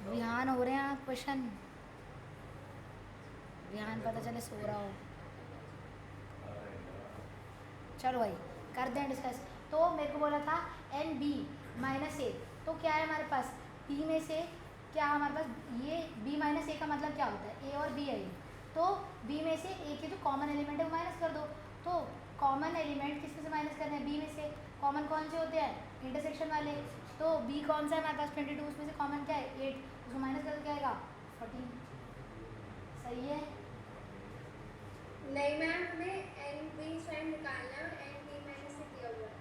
विहान हो रहे हैं आप क्वेश्चन, विहान पता चले सो रहा हो। चलो भाई करते हैं डिस्कस। तो मेरे को बोला था एन बी माइनस ए, तो क्या है हमारे पास बी में से, क्या हमारे पास ये बी माइनस ए का मतलब क्या होता है, ए और बी है ये, तो बी में से ए के जो कॉमन एलिमेंट है वो माइनस कर दो। तो कॉमन एलिमेंट किसमें से माइनस करना है, बी में से। कॉमन कौन से होते हैं, इंटरसेक्शन वाले। तो बी कौन सा है हमारे पास 22, उसमें से कॉमन क्या है 8, उसको माइनस कर क्या आएगा 14। सही है। नहीं मैम, हमें एन बी साइन निकालना है और एन बी मैंने से किया हुआ है।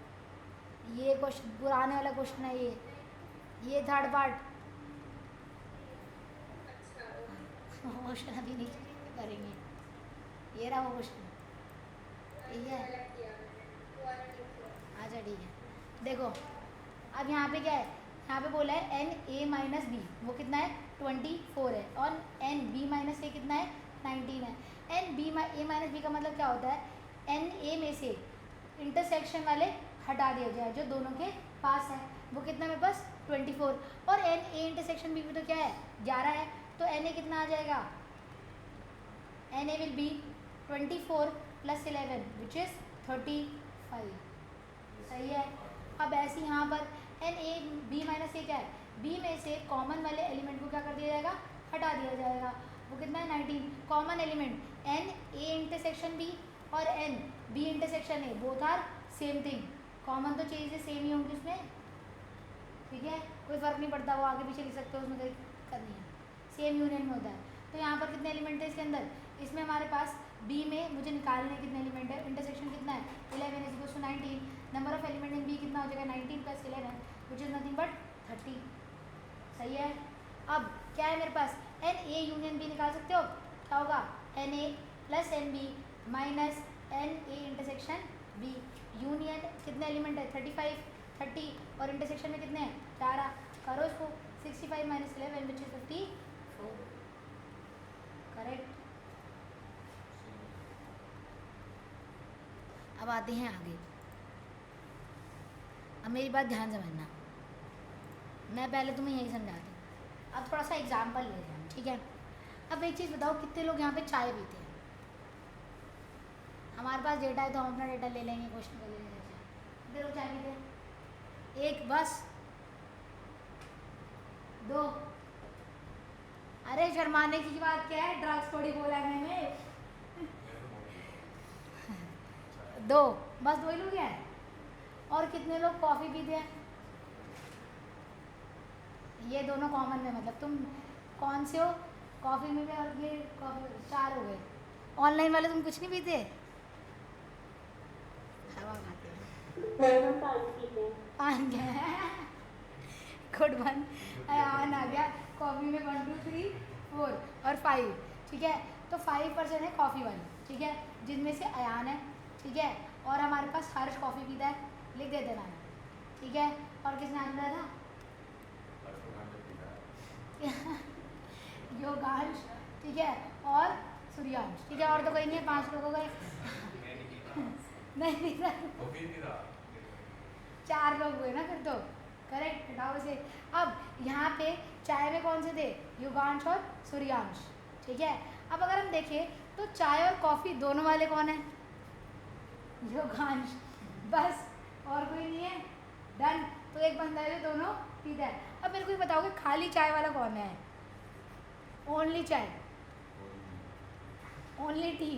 ये क्वेश्चन पुराने वाला क्वेश्चन है, ये थर्ड पार्ट अच्छा क्वेश्चन अभी नहीं करेंगे, ये रहा वो क्वेश्चन। ठीक है गलत किया मैंने, वो वाला नहीं किया। अच्छा ठीक है। देखो अब यहाँ पे क्या है, यहाँ पे बोला है एन ए माइनस बी, वो कितना है 24 है, और एन बी माइनस ए कितना है 19 है। एन बी ए माइनस बी का मतलब क्या होता है, एन ए में से इंटरसेक्शन वाले हटा दिया जाए जो दोनों के पास है, वो कितना मेरे पास 24, और एन ए इंटरसेक्शन बी तो क्या है 11 है, तो एन ए कितना आ जाएगा, N A will be 24 + 11 which is 35। सही है। अब ऐसे यहाँ पर N A B minus A क्या है, बी में से कॉमन वाले एलिमेंट को क्या कर दिया जाएगा, हटा दिया जाएगा, वो कितना है 19। Common element N A intersection B और N B intersection A, both are same thing. Common तो चीज़ें सेम ही होंगी उसमें, ठीक है, कोई फ़र्क नहीं पड़ता, वो आगे पीछे लिख सकते हो, उसमें कोई दिक्कत नहीं है, सेम यूनियन में होता है। तो यहाँ पर कितने एलिमेंट है इसके अंदर, इसमें हमारे पास बी में मुझे निकालने कितने एलिमेंट है, इंटरसेक्शन कितना है 11 = 19, number of element in B कितना हो जाएगा 19 + 11 विच इज़ नथिंग बट 30। सही है। अब क्या है मेरे पास, एन ए यूनियन बी निकाल सकते हो, क्या होगा N A + N B minus N A intersection B, union कितने एलिमेंट है 35, 30 और इंटरसेक्शन में कितने हैं 11, करो इसको 65 - 11 विच इज़ 54। करेक्ट। अब आते हैं आगे, अब मेरी बात ध्यान समझना, मैं पहले तुम्हें यही समझाती हूँ, अब थोड़ा सा एग्जाम्पल ले रहे हैं, ठीक है। अब एक चीज़ बताओ, कितने लोग यहाँ पे चाय पीते हैं, हमारे पास डेटा है तो हम अपना डेटा ले लेंगे, क्वेश्चन कर लेंगे। कितने लोग चाय पीते हैं, एक, बस, दो, अरे शर्माने की बात क्या है, ड्रग्स थोड़ी बोला मैंने, दो, बस 2 ही लोग हैं। और कितने लोग कॉफ़ी पीते हैं, ये दोनों कॉमन में, मतलब तुम कौन से हो, कॉफ़ी में भी, और ये कॉफ़ी 4 हो गए। ऑनलाइन वाले तुम कुछ नहीं पीते, हवा खाते हो, पान क्या है, गुड वन, अयान आ गया, कॉफ़ी में 1 2 3 4 और 5, ठीक है। तो 5% है कॉफ़ी वाली, ठीक है, जिनमें से अयान है, ठीक है, और हमारे पास हर्ष कॉफ़ी पीता है, लिख देते ना, ठीक है। और किसने आंसर दिया था योगांश, ठीक है, और सूर्यांश, ठीक है, और तो कोई नहीं है, 5 लोग हो गए। मैं नहीं पीता। नहीं पीता, वो भी नहीं रहा 4 लोग हुए ना फिर तो। करेक्ट, हटाओ इसे। अब यहाँ पे चाय में कौन से थे? युगांश और सूर्यांश, ठीक है। अब अगर हम देखें तो चाय और कॉफ़ी दोनों वाले कौन है? युगांश, बस, और कोई नहीं है। डन। तो एक बंदा है जो दोनों पीता है। अब मेरे को ये बताओगे खाली चाय वाला कौन है? ओनली चाय, ओनली टी,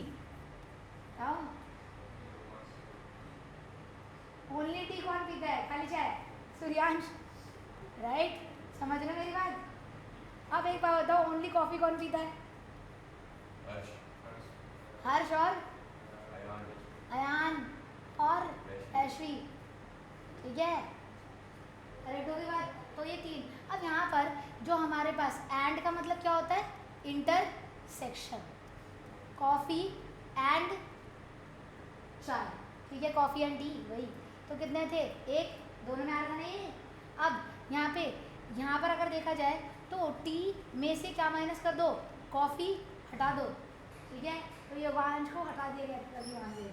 ओनली टी कौन पीता है? खाली चाय, सूर्यांश, राइट। समझ रहे मेरी बात? अब एक बात बताओ, ओनली कॉफ़ी कौन पीता है? हर्ष हर्ष और अयान अयान और ऐश्वी, ठीक है, करेक्ट होगी बात। तो ये 3। अब यहाँ पर जो हमारे पास एंड का मतलब क्या होता है? इंटरसेक्शन, कॉफ़ी एंड चाय, ठीक है, कॉफ़ी एंड टी, वही। तो कितने थे? 1, दोनों में आ रहा नहीं। अब यहाँ पर अगर देखा जाए तो टी में से क्या माइनस कर दो? कॉफ़ी हटा दो, ठीक है। तो युगांश को हटा दिया गया था वहाँ से,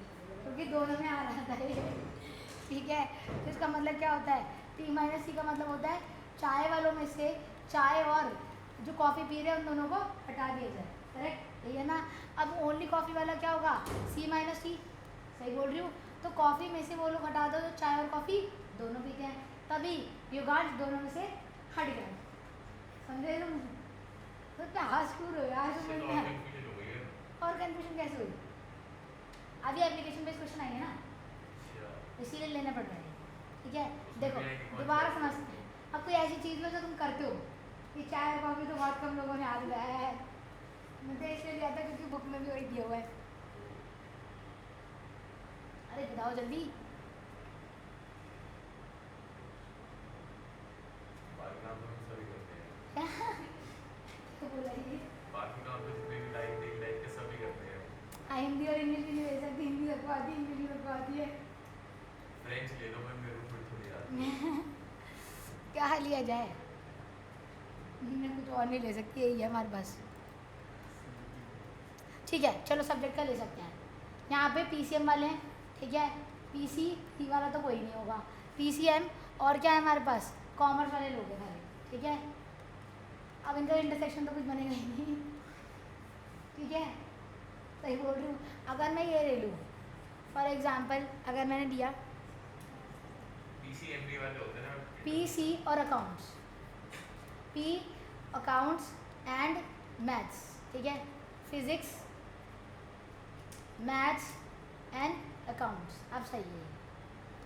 क्योंकि दोनों में आ रहा था ये, ठीक है। तो इसका मतलब क्या होता है? टी माइनस सी का मतलब होता है चाय वालों में से चाय और जो कॉफ़ी पी रहे हैं उन दोनों को हटा दिया जाए, करेक्ट, यही है ना। अब ओनली कॉफ़ी वाला क्या होगा? सी माइनस टी, सही बोल रही हूँ। तो कॉफ़ी में से वो लोग हटा दो जो चाय और कॉफ़ी दोनों पीते हैं, तभी युगांश दोनों में से हट गया। समझे तुम? तो क्या हंस क्यों रहे हो यार? इससे समझ तो में और आया? कंफ्यूजन हो गई है और कंफ्यूजन कैसे हुई? अभी एप्लीकेशन बेस्ड क्वेश्चन आएंगे ना, अच्छा इसीलिए लेना पड़ रहा है, ठीक है। उसमें देखो भी आएंगे कौन दोबारा सा? समझते हैं। अब कोई ऐसी चीज़ लो जो तुम करते हो, कि चाय और कॉफ़ी तो बहुत कम लोगों ने याद लगाया है। मैं तो इसलिए लिया था क्योंकि बुक में भी वही दिया हुआ है। अरे बताओ जल्दी। बाकी काम तो हम सभी करते हैं तो बोला ये बाकी काम तो जितने भी लाइफ डेली लाइफ के सभी करते हैं हिंदी और इंग्लिश भी नहीं ले सकती, हिंदी रखवा आती है, इंग्लिश भी रखवा आती है। फ्रेंच ले लो मैं मेरे को थोड़ी थोड़ी याद क्या लिया जाए? मैं कुछ और नहीं ले सकती, यही है हमारे पास, ठीक है। चलो सब्जेक्ट का ले सकते हैं। यहाँ पे पीसीएम वाले हैं, ठीक है, पीसी वाला तो कोई नहीं होगा, पीसीएम और क्या है हमारे पास? कॉमर्स वाले लोग हैं सारे, ठीक है। अब इनका इंटरसेक्शन तो कुछ बनेगा ही नहीं, ठीक है, सही बोल रही हूँ। अगर मैं ये ले लूँ फॉर एग्जांपल, अगर मैंने दिया पीसीएमबी वाले होते हैं ना पीसी और accounts, P accounts and maths, ठीक है, फिजिक्स मैथ्स एंड अकाउंट्स। अब सही है,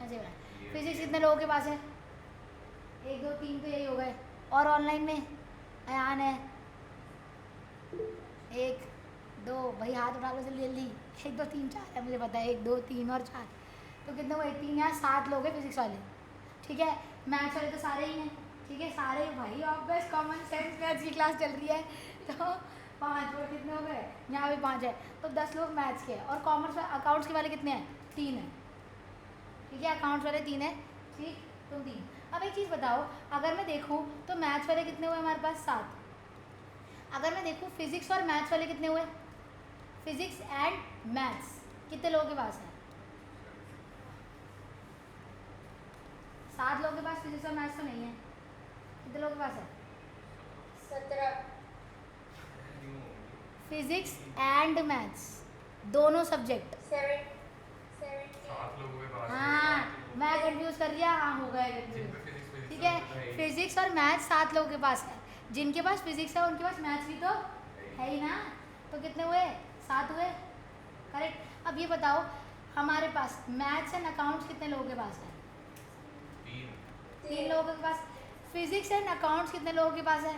ऐसे हो रहा है। फिजिक्स कितने लोगों के पास है? 1 2 3 तो यही हो गए, और ऑनलाइन में अयान है, 1 2, भाई हाथ उठा लो जल्दी जल्दी, 1 2 3 4 है, मुझे पता है 1 2 3 और 4, तो कितने हुए? 3 यहाँ 7 लोग हैं फिजिक्स वाले, ठीक है। मैथ्स वाले तो सारे ही हैं, ठीक है, सारे भाई ऑब्वियस कॉमन सेंस मैथ्स की क्लास चल रही है, तो 5 और कितने हो गए? यहाँ भी 5 है, तो 10 लोग मैथ्स के हैं। और कॉमर्स अकाउंट्स के वाले कितने हैं? 3 हैं, ठीक है, अकाउंट्स वाले 3 हैं, ठीक, तुम 3। अब एक चीज़ बताओ, अगर मैं देखूँ तो मैथ्स वाले कितने हुए हमारे पास? 7। अगर मैं देखूँ फिजिक्स और मैथ्स वाले कितने हुए? फिजिक्स एंड मैथ्स कितने लोगों के पास है? 7 लोगों के पास फिजिक्स और मैथ्स तो नहीं है, कितने लोगों के पास है? 17 फिजिक्स एंड मैथ्स दोनों सब्जेक्ट। 7 7 लोगों के पास हाँ मैं कंफ्यूज कर दिया, हाँ हो गया जिन पे कंफ्यूज, फिजिक्स ठीक है। फिजिक्स और मैथ्स 7 लोगों के पास है, जिनके पास फिजिक्स है उनके पास मैथ्स भी तो है ही ना, तो कितने हुए? 7 हुए, करेक्ट। अब ये बताओ हमारे पास मैथ्स एंड अकाउंट्स कितने लोगों के पास है? 3 लोगों के पास। फिजिक्स एंड अकाउंट्स कितने लोगों के पास है?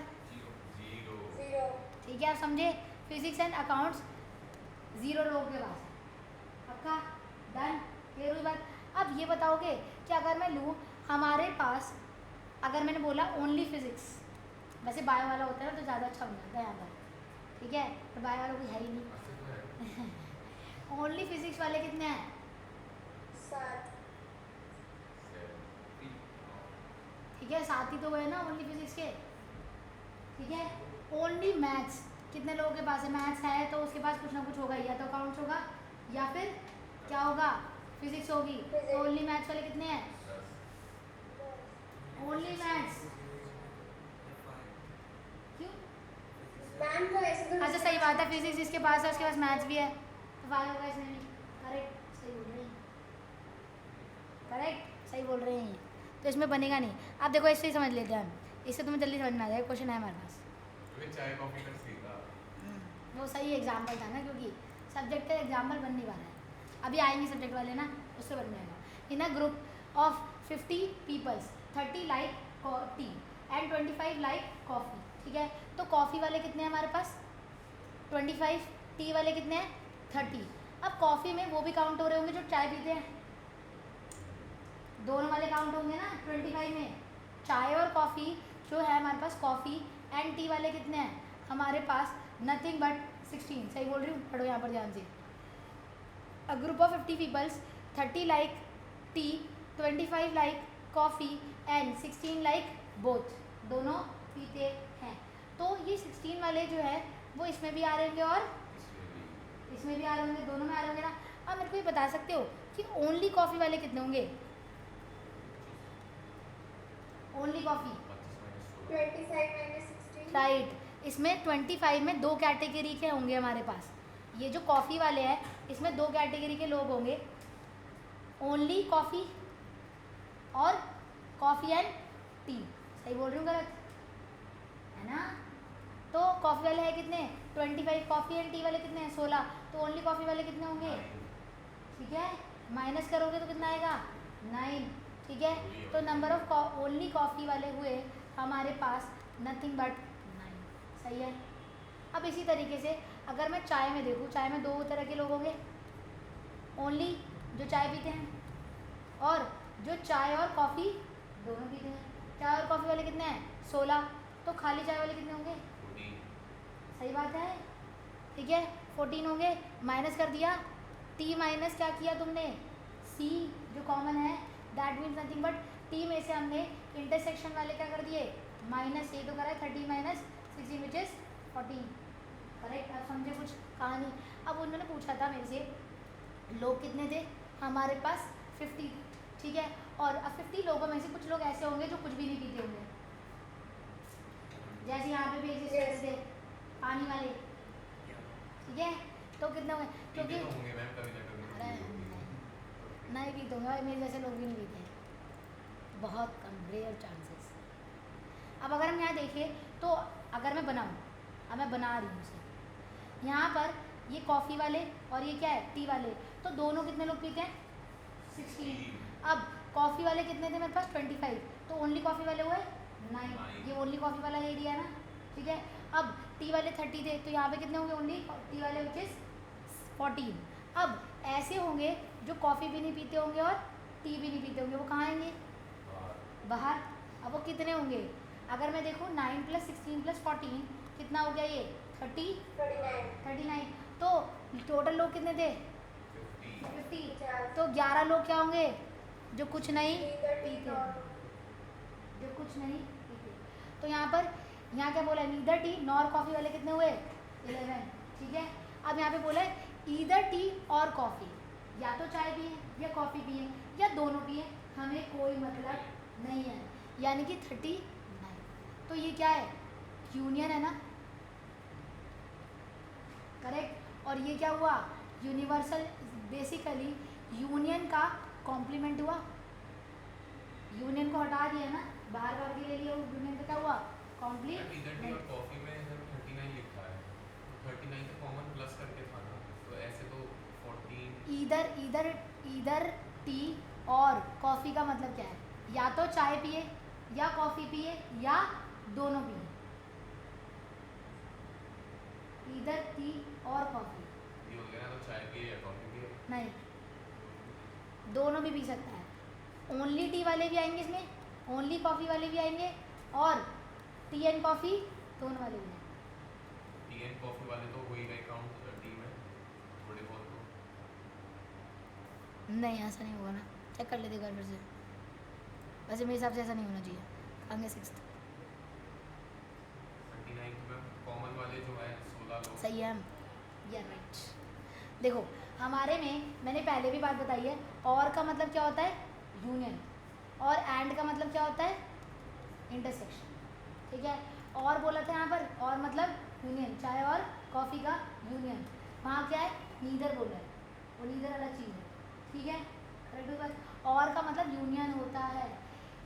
0 ठीक है, आप समझे, फिजिक्स एंड अकाउंट्स 0 लोगों के पास है, पक्का, डन, क्लियर हुई बात। अब ये बताओगे कि अगर मैं लूँ हमारे पास, अगर मैंने बोला ओनली फिजिक्स, वैसे बायो वाला होता है ना तो ज़्यादा अच्छा बन जाता है यहाँ पर, ठीक है, तो बायो वाला कोई है ही नहीं। ओनली फिजिक्स वाले कितने हैं? 7 ठीक है, 7 ही तो हुए ना ओनली फिजिक्स के, ठीक है। ओनली मैथ्स कितने लोगों के पास है, मैथ्स है तो उसके पास कुछ ना कुछ होगा, या तो अकाउंट्स होगा या फिर क्या होगा, फिजिक्स होगी। तो ओनली मैथ्स वाले कितने हैं, 10 ओनली मैथ्स। क्यों? मैम तो ऐसे तो अच्छा सही बात है, फिजिक्स जिसके पास है उसके पास मैथ्स भी है, तो फाइव होगा इसमें भी। करेक्ट, सही बोल रहे हैं, करेक्ट सही बोल रहे हैं। तो इसमें बनेगा नहीं। अब देखो इससे ही समझ लेते हैं हम, इससे तुम्हें जल्दी समझ में आ जाएगा। क्वेश्चन है हमारे पास, क्योंकि चाय कॉफी का सीखा वो सही एग्जाम्पल था ना, क्योंकि सब्जेक्ट का एग्जाम्पल बन नहीं पा रहा है। अभी आएंगे सब्जेक्ट वाले ना, उससे बन जाएगा। In a group of 50 peoples 30 like tea and 25 like coffee. ठीक है, तो कॉफ़ी वाले कितने हैं हमारे पास 25, टी वाले कितने हैं 30। अब कॉफ़ी में वो भी काउंट हो रहे होंगे जो चाय पीते हैं, दोनों वाले काउंट होंगे ना 25 में। चाय और कॉफ़ी जो है हमारे पास, कॉफ़ी एंड टी वाले कितने हैं हमारे पास, नथिंग बट 16। सही बोल रही हूँ, पढ़ो यहाँ पर ध्यान से। A group of 50 peoples 30 like tea 25 like coffee and 16 like both, दोनों पीते हैं। तो ये 16 वाले जो है वो इसमें भी आ रहे होंगे और इसमें भी आ रहे होंगे, दोनों में आ रहे होंगे ना। अब मेरे को ये बता सकते हो कि ओनली कॉफ़ी वाले कितने होंगे, ओनली कॉफ़ी 25 minus 16 राइट। इसमें 25 में दो कैटेगरी के होंगे हमारे पास। ये जो कॉफ़ी वाले हैं इसमें दो कैटेगरी के लोग होंगे, ओनली कॉफ़ी और कॉफ़ी एंड टी। सही बोल रही हूँ गलत है ना? तो कॉफ़ी वाले हैं कितने 25, कॉफ़ी एंड टी वाले कितने हैं 16। तो ओनली कॉफ़ी वाले कितने होंगे, ठीक है, माइनस करोगे तो कितना आएगा 9। ठीक है, तो नंबर ऑफ ओनली कॉफ़ी वाले हुए हमारे पास नथिंग बट 9। सही है। अब इसी तरीके से अगर मैं चाय में देखूँ, चाय में दो तरह के लोग होंगे, ओनली जो चाय पीते हैं और जो चाय और कॉफ़ी दोनों पीते हैं। चाय और कॉफ़ी वाले कितने हैं 16, तो खाली चाय वाले कितने होंगे, सही बात है, ठीक है 14 होंगे। माइनस कर दिया, टी माइनस क्या किया तुमने, सी जो कॉमन है, that means nothing but T में से हमने इंटरसेक्शन वाले क्या कर दिए माइनस, ये तो करा है 30 माइनस 16 विच इज़ 14। करेक्ट। अब समझे कुछ कहानी। अब उन्होंने पूछा था मेरे से लोग कितने थे हमारे पास 50, ठीक है, और अब 50 लोगों में से कुछ लोग ऐसे होंगे जो कुछ भी नहीं पीते होंगे, जैसे यहाँ पे भी एग्जिस्ट करते थे पानी वाले, ठीक है। तो कितने होंगे, क्योंकि होंगे मैम कभी ना अरे कभी नहीं पीते होंगे, मेरे जैसे लोग भी नहीं पीते हैं, बहुत कम, रेयर चांसेस। अब अगर हम यहाँ देखें तो अगर मैं बनाऊँ, अब मैं बना रही हूँ उसे, यहाँ पर ये कॉफ़ी वाले और ये क्या है टी वाले, तो दोनों कितने लोग पीते हैं 16। अब कॉफ़ी वाले कितने थे मेरे पास 25, तो ओनली कॉफ़ी वाले हुए 9, ये ओनली कॉफ़ी वाला एरिया ना, ठीक है। अब टी वाले 30 थे, तो यहाँ पे कितने होंगे ओनली टी वाले विच इज़ 14। अब ऐसे होंगे जो कॉफ़ी भी नहीं पीते होंगे और टी भी नहीं पीते होंगे, वो कहाँ आएंगे बाहर। अब वो कितने होंगे, अगर मैं देखूँ 9 + 16 + 14 कितना हो गया, ये 39। तो टोटल लोग कितने थे 50। तो 11 लोग क्या होंगे जो कुछ नहीं पीते, जो कुछ नहीं पीते। तो यहाँ पर यहाँ क्या बोला है, नीदर टी नॉर कॉफ़ी वाले कितने हुए 11, ठीक है। अब यहाँ पे बोला है ईदर टी और कॉफ़ी, या तो चाय पिए या कॉफ़ी पिए या दोनों पिए, हमें कोई मतलब नहीं है, यानी कि 39। तो ये क्या है यूनियन है ना, करेक्ट। और ये क्या हुआ यूनिवर्सल, बेसिकली यूनियन का कॉम्प्लीमेंट हुआ, यूनियन को हटा दिया ना, बाहर बाहर के ले लिया, यूनियन का क्या हुआ कॉम्प्लीमेंट। और कॉफी में सर 39 लिखा है, 39 तो कॉमन प्लस करके था ना, तो ऐसे तो 14 ईदर टी और कॉफ़ी का मतलब क्या है, या तो चाय पिए या कॉफ़ी पिए या दोनों पिए, ईदर टी और कॉफ़ी ये हो गया ना, तो चाय पिए या कॉफी पिए, नहीं, दोनों भी पी सकता है। ओनली टी वाले भी आएंगे इसमें, ओनली कॉफ़ी वाले भी आएंगे और टी एंड कॉफ़ी दोनों वाले भी आएंगे। टी एंड कॉफी वाले तो हो ही गए काउंट टी में, थोड़े बहुत तो नहीं ऐसा नहीं होगा ना, चेक कर लेते एक बार फिर से, वैसे मेरे हिसाब से ऐसा नहीं होना चाहिए, आगे 6th 39 में कॉमन वाले जो है 16 सही है हम, या राइट। देखो हमारे में मैंने पहले भी बात बताई है, और का मतलब क्या होता है, यूनियन, और एंड का मतलब क्या होता है, इंटरसेक्शन, ठीक है। और बोला था यहाँ पर, और मतलब यूनियन, चाय और कॉफ़ी का यूनियन। वहाँ क्या है, नीदर बोला है, वो नीदर अलग चीज़ है, ठीक है, करेक्ट बात। और का मतलब यूनियन होता है।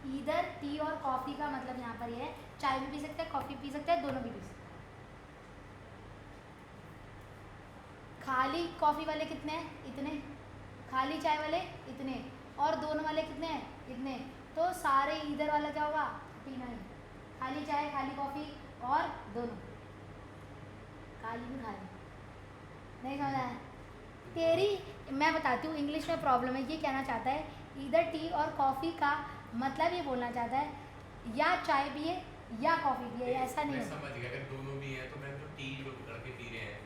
ईदर टी और कॉफ़ी का मतलब यहाँ पर ये है, चाय भी पी सकते हैं, कॉफ़ी पी सकते हैं, दोनों भी पी सकते हैं। खाली कॉफ़ी वाले कितने हैं, इतने, खाली चाय वाले इतने, और दोनों वाले कितने हैं, इतने। तो सारे ईदर वाला क्या होगा, 39। खाली चाय, खाली कॉफ़ी और दोनों, खाली भी खाली, नहीं समझ आया तेरी। मैं बताती हूँ इंग्लिश में प्रॉब्लम है, ये कहना चाहता है ईदर टी और कॉफ़ी का मतलब ये बोलना चाहता है या चाय पिए या कॉफ़ी पिए, ऐसा नहीं मैं है। समझ गया, अगर दोनों भी है तो मैं जो टी जो लड़के पी रहे हैं,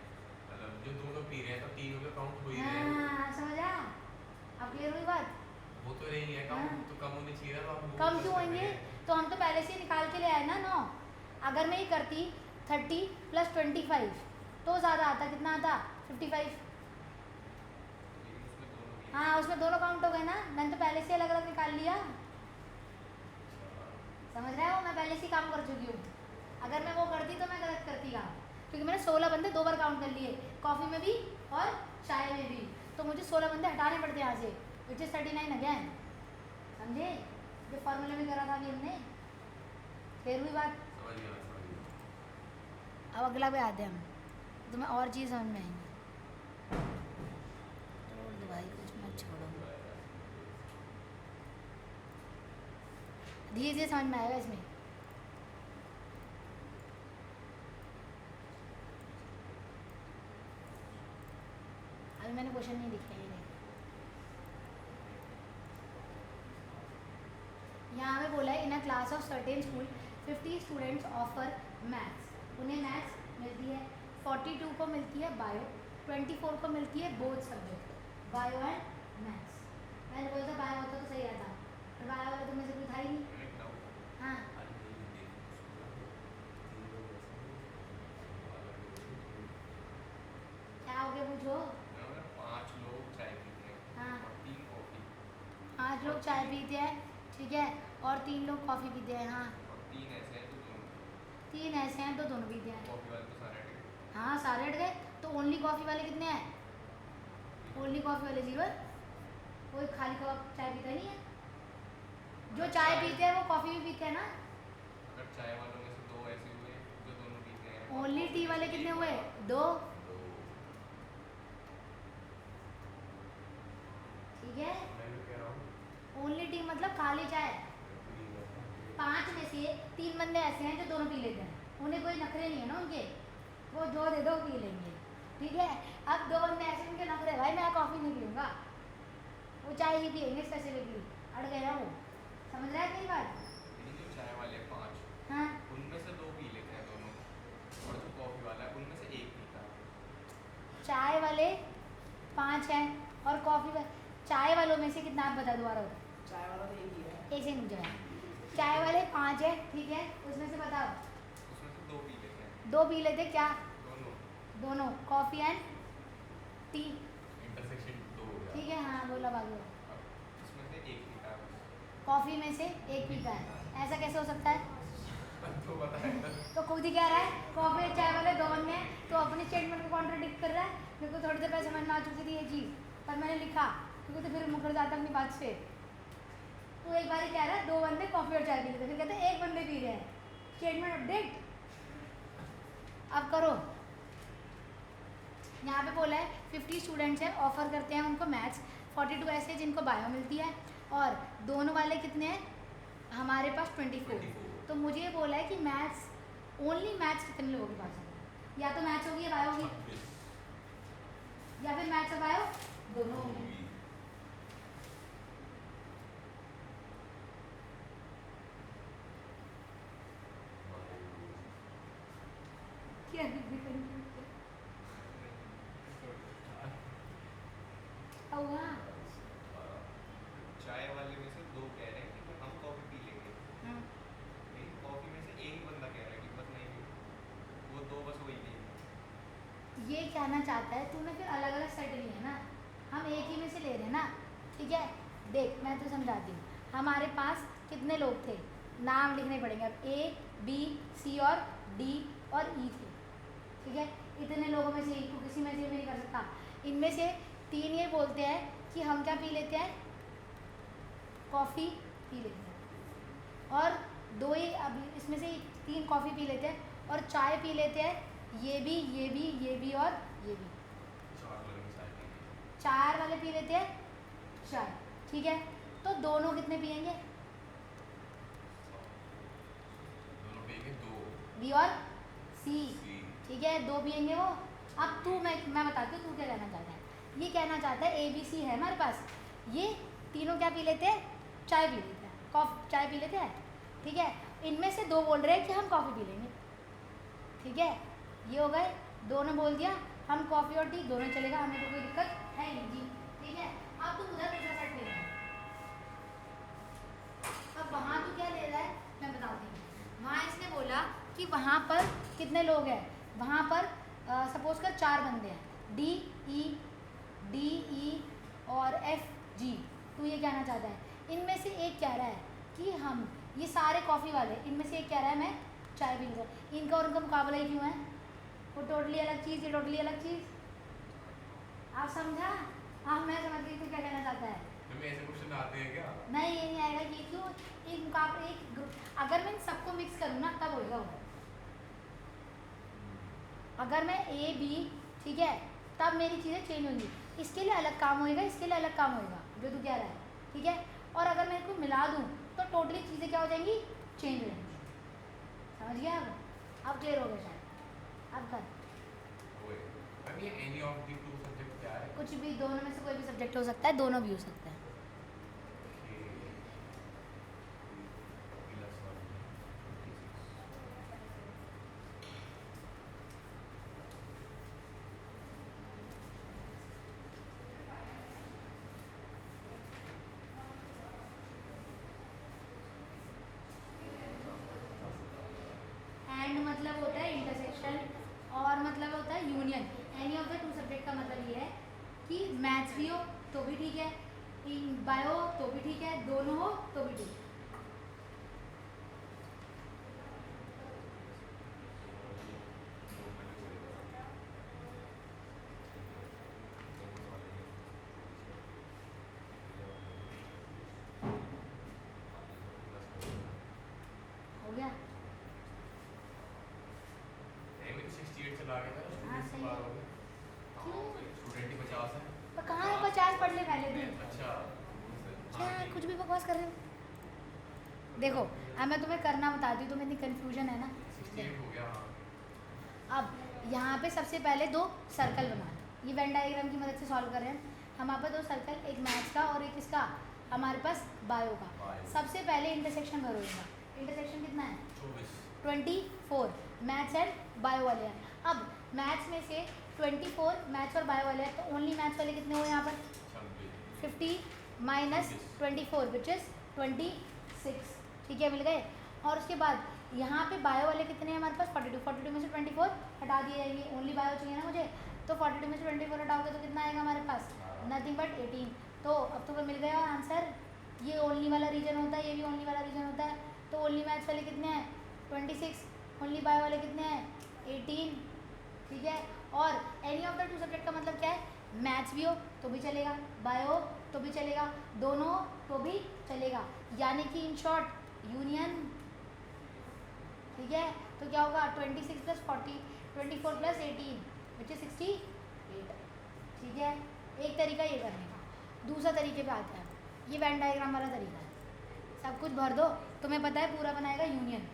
मतलब जो दोनों पी रहे हैं तो तीनों के काउंट हो ही रहे हैं। हाँ समझा, अब क्लियर हुई बात। वो तो नहीं है हाँ। काउंट, तो कम होनी चाहिए ना, तो हम कम वो क्यों कर रहे होंगे, हैं। तो हम तो पहले से ही निकाल के ले आए ना 9। अगर मैं ये करती 30 + 25 तो ज़्यादा आता, कितना आता, 55। लेकिन उसमें दोनों भी हाँ उसमें दोनों काउंट हो गए ना, मैंने तो पहले से अलग अलग निकाल लिया, समझ रहे हो, मैं पहले से ही काम कर चुकी हूँ। अगर मैं वो करती तो मैं गलत करती काम, क्योंकि मैंने 16 बंदे 2 बार काउंट कर लिए, कॉफ़ी में भी और चाय में भी, तो मुझे 16 बंदे हटाने पड़ते हैं यहाँ से, विच इज़ 39 अगेन, समझे, जो फॉर्मूले में करा था अभी हमने, फिर हुई बात। समझ गया, समझ गया। अब अगला पे आते हैं हम, तो मैं और चीज़ समझ में आएंगी, छोड़ दो भाई, कुछ मत छोड़ो, धीरे धीरे समझ में आएगा इसमें। अभी मैंने क्वेश्चन नहीं लिखे हैं, यहाँ पे बोला है in a class of certain school 50 students offer maths, उन्हें मैथ्स मिलती है, 42 को मिलती है बायो, 24 को मिलती है both subject, bio and maths. मैंने बोला था बायो होता तो सही रहता, पर बायो वाला तो मुझे कोई था ही नहीं। एक डाउट, हाँ क्या हो गया पूछो। अगर 5 लोग चाय पीते हैं हाँ और 3 कॉफ़ी, 5 लोग चाय पीते हैं, ठीक है, और 3 लोग कॉफ़ी पीते हैं, हाँ और 3 ऐसे हैं तो दोनों, 3 ऐसे हैं तो दोनों पीते हैं, कॉफ़ी वाले तो सारे अटके गए। हाँ सारे हट गए, तो ओनली कॉफ़ी वाले कितने हैं, ओनली कॉफ़ी वाले 0 है, कोई खाली कप चाय पीता नहीं है, जो चाय पीते हैं वो कॉफ़ी भी पीते हैं ना। अगर चाय वालों में से 2 ऐसे हुए जो दोनों पीते हैं, और ओनली कॉफ़ी टी में वाले से कितने एक हुए, और 2, तो ठीक है, मैं भी कह रहा हूँ ओनली टी मतलब खाली चाय। 5 में से 3 बंदे ऐसे हैं जो दोनों पी लेते हैं, उन्हें कोई नखरे नहीं है ना उनके, वो जो दे दो पी लेंगे, ठीक है। अब 2 बंदे ऐसे उनके नखरे, भाई मैं कॉफ़ी नहीं पीऊँगा, वो चाय ही पियेंगे स्पेसिफिकली, अड़ गए ना वो, समझ रहा है मेरी बात। लेकिन जो चाय वाले 5, हाँ उनमें से 2 पी लेते हैं दोनों, और जो कॉफ़ी वाला है उनमें से 1 पीता है। चाय वाले 5 हैं और कॉफ़ी, चाय वालों में से कितना, आप बता दोबारा, चाय वाला तो एक ही है। एक से मुझे चाय वाले 5 है, ठीक है, उसमें से बताओ उसमें से 2 पी लेते हैं, 2 पी लेते क्या, दोनों, दोनों कॉफ़ी एंड टी, इंटरसेक्शन 2 हो गया। ठीक है, हाँ बोला बाबू, अब उसमें से 1 पीता है बस। कॉफ़ी में से एक पीता है, ऐसा कैसे हो सकता है, तो बताए ना। तो खुद ही कह रहा है कॉफ़ी और चाय वाले 2 बंदे हैं, तो अपने स्टेटमेंट को कॉन्ट्रडिक्ट कर रहा है। मेरे को थोड़ी देर पहले समझ में आ चुकी थी ये चीज़, पर मैंने लिखा क्योंकि तो फिर मुकर जाता अपनी बात से। तो एक बार ही कह रहा है 2 बंदे कॉफ़ी और चाय पी लेते, फिर कहते हैं 1 बंदे पी रहे हैं, स्टेटमेंट अपडेट। अब करो, यहाँ पे बोला है 50 स्टूडेंट्स हैं, ऑफर करते हैं उनको मैथ्स, 42 ऐसे हैं जिनको बायो मिलती है, और दोनों वाले कितने हैं, हमारे पास 24। तो मुझे ये बोला है कि मैथ्स, ओनली मैथ्स कितने लोगों के पास है, या तो मैथ्स होगी या बायो होगी, या फिर मैथ्स और बायो दोनों होंगे। क्या हुआ, चाय वाले में से 2 कह रहे हैं कि हम कॉफ़ी पी लेंगे, हाँ, लेकिन कॉफ़ी में से एक ही बंदा कह रहा है कि बस नहीं, वो 2 बस वही पिएंगे। कहना चाहता है तूने फिर अलग अलग सेट लिए हैं ना, हम एक ही में से ले रहे हैं ना, ठीक है। देख मैं तो समझाती हूँ, हमारे पास कितने लोग थे, नाम लिखने पड़ेंगे अब, ए बी सी और डी और ई थे, ठीक है। इतने लोगों में से एक को किसी में से नहीं कर सकता। इनमें से 3 ये बोलते हैं कि हम क्या पी लेते हैं, कॉफ़ी पी लेते हैं, और 2 ही अब इसमें से 3 कॉफ़ी पी लेते हैं और चाय पी लेते हैं, ये भी ये भी ये भी और ये भी, 4 वाले पी लेते हैं चाय, ठीक है। तो दोनों कितने पियेंगे, दोनों पिएंगे 2 बी और सी, ठीक है, 2 पियेंगे वो। अब तू मैं बताती हूँ तू क्या कहना चाहता है। ये कहना चाहता है ए बी सी है हमारे पास, ये तीनों क्या पी लेते हैं, चाय पी लेते हैं, चाय पी लेते हैं, ठीक है। इनमें से 2 बोल रहे हैं कि हम कॉफ़ी पी लेंगे, ठीक है। ये हो गए, 2 ने बोल दिया हम कॉफ़ी और टी दोनों चलेगा, हमें तो कोई दिक्कत है नहीं जी, ठीक है। अब तू उधर दूसरा सेट ले रहा है, अब वहाँ तू क्या ले रहा है मैं बताती हूँ। वहाँ इसने बोला कि वहाँ पर कितने लोग हैं, वहाँ पर सपोज कर 4 बंदे हैं, डी ई और एफ जी। तू ये कहना चाहता है इनमें से एक कह रहा है कि हम ये सारे कॉफ़ी वाले, इनमें से एक कह रहा है मैं चाय पी लूँगा, इनका और उनका मुकाबला ही क्यों है, वो टोटली अलग चीज़, ये टोटली अलग चीज़। आप समझा, हाँ मैं समझ गई तू क्या कहना चाहता है। हमें ऐसे क्वेश्चन आते हैं क्या? नहीं ये नहीं आएगा, ये क्यों, एक मुकाबला एक ग्रुप, अगर मैं इन सबको मिक्स करूँ ना तब होएगा वो। अगर मैं ए बी, ठीक है, तब मेरी चीज़ें चेंज होंगी, इसके लिए अलग काम होएगा, इसके लिए अलग काम होएगा, जो तू कह रहा है, ठीक है। और अगर मैं इनको मिला दूँ तो टोटली चीज़ें क्या हो जाएंगी, चेंज हो जाएंगी। समझ गया अब क्लियर हो गया शायद, अब कर। अब ये एनी ऑफ द 2 सब्जेक्ट क्या है? कुछ भी, दोनों में से कोई भी सब्जेक्ट हो सकता है, दोनों भी हो सकता है। एंड मतलब होता है इंटरसेक्शन, और मतलब होता है union. Any of the 2 subject का मतलब ये है कि मैथ्स भी हो तो भी ठीक है, बायो तो भी ठीक है, दोनों हो तो भी ठीक है। हो गया, एमी तो 68 चला गया था, हाँ, स्टूडेंट्स सही बार है। हो गए। क्यों? स्टूडेंट ही 50 है। पर कहाँ है 50 पढ़ ले पहले तू, अच्छा क्या हाँ, ठीक कुछ भी बकवास कर रहे हो। देखो अब मैं तुम्हें करना बताती हूँ, तुम्हें इतनी कन्फ्यूजन है ना। 68 हो गया हाँ। अब यहाँ पे सबसे पहले 2 सर्कल बना, ये वेन डायग्राम की मदद से सॉल्व कर रहे हैं हमारे पास 2 सर्कल, एक मैथ्स का और एक इसका हमारे पास बायो का। Bio। सबसे पहले इंटरसेक्शन करो इनका, इंटरसेक्शन कितना है 24 24, मैथ्स एंड बायो वाले हैं। अब मैथ्स में से 24 मैथ्स और बायो वाले हैं, तो ओनली मैथ्स वाले कितने हुए यहाँ पर, 50 माइनस 24 विच इज़ 26, ठीक है, मिल गए। और उसके बाद यहाँ पे बायो वाले कितने हैं हमारे पास 42 में से 24 हटा दिए जाएंगे, ओनली बायो चाहिए ना मुझे, तो 42 में से 24 हटाओगे तो कितना आएगा हमारे पास, नथिंग बट 18। तो अब तुम्हें मिल गया आंसर, ये ओनली वाला रीजन होता है, ये भी ओनली वाला रीजन होता है। तो ओनली मैथ्स वाले कितने हैं 26, ओनली बायो वाले कितने हैं 18, ठीक है। और एनी ऑफ द 2 सब्जेक्ट का मतलब क्या है, मैथ्स भी हो तो भी चलेगा, बायो हो तो भी चलेगा, दोनों हो तो भी चलेगा, यानी कि इन शॉर्ट यूनियन, ठीक है। तो क्या होगा 26 + 40, 24 + 18 विच इज 68, ठीक है। एक तरीका ये करने का, दूसरा तरीके पे आता है, ये वेन डायग्राम वाला तरीका है, सब कुछ भर दो, तुम्हें पता है पूरा बनाएगा यूनियन।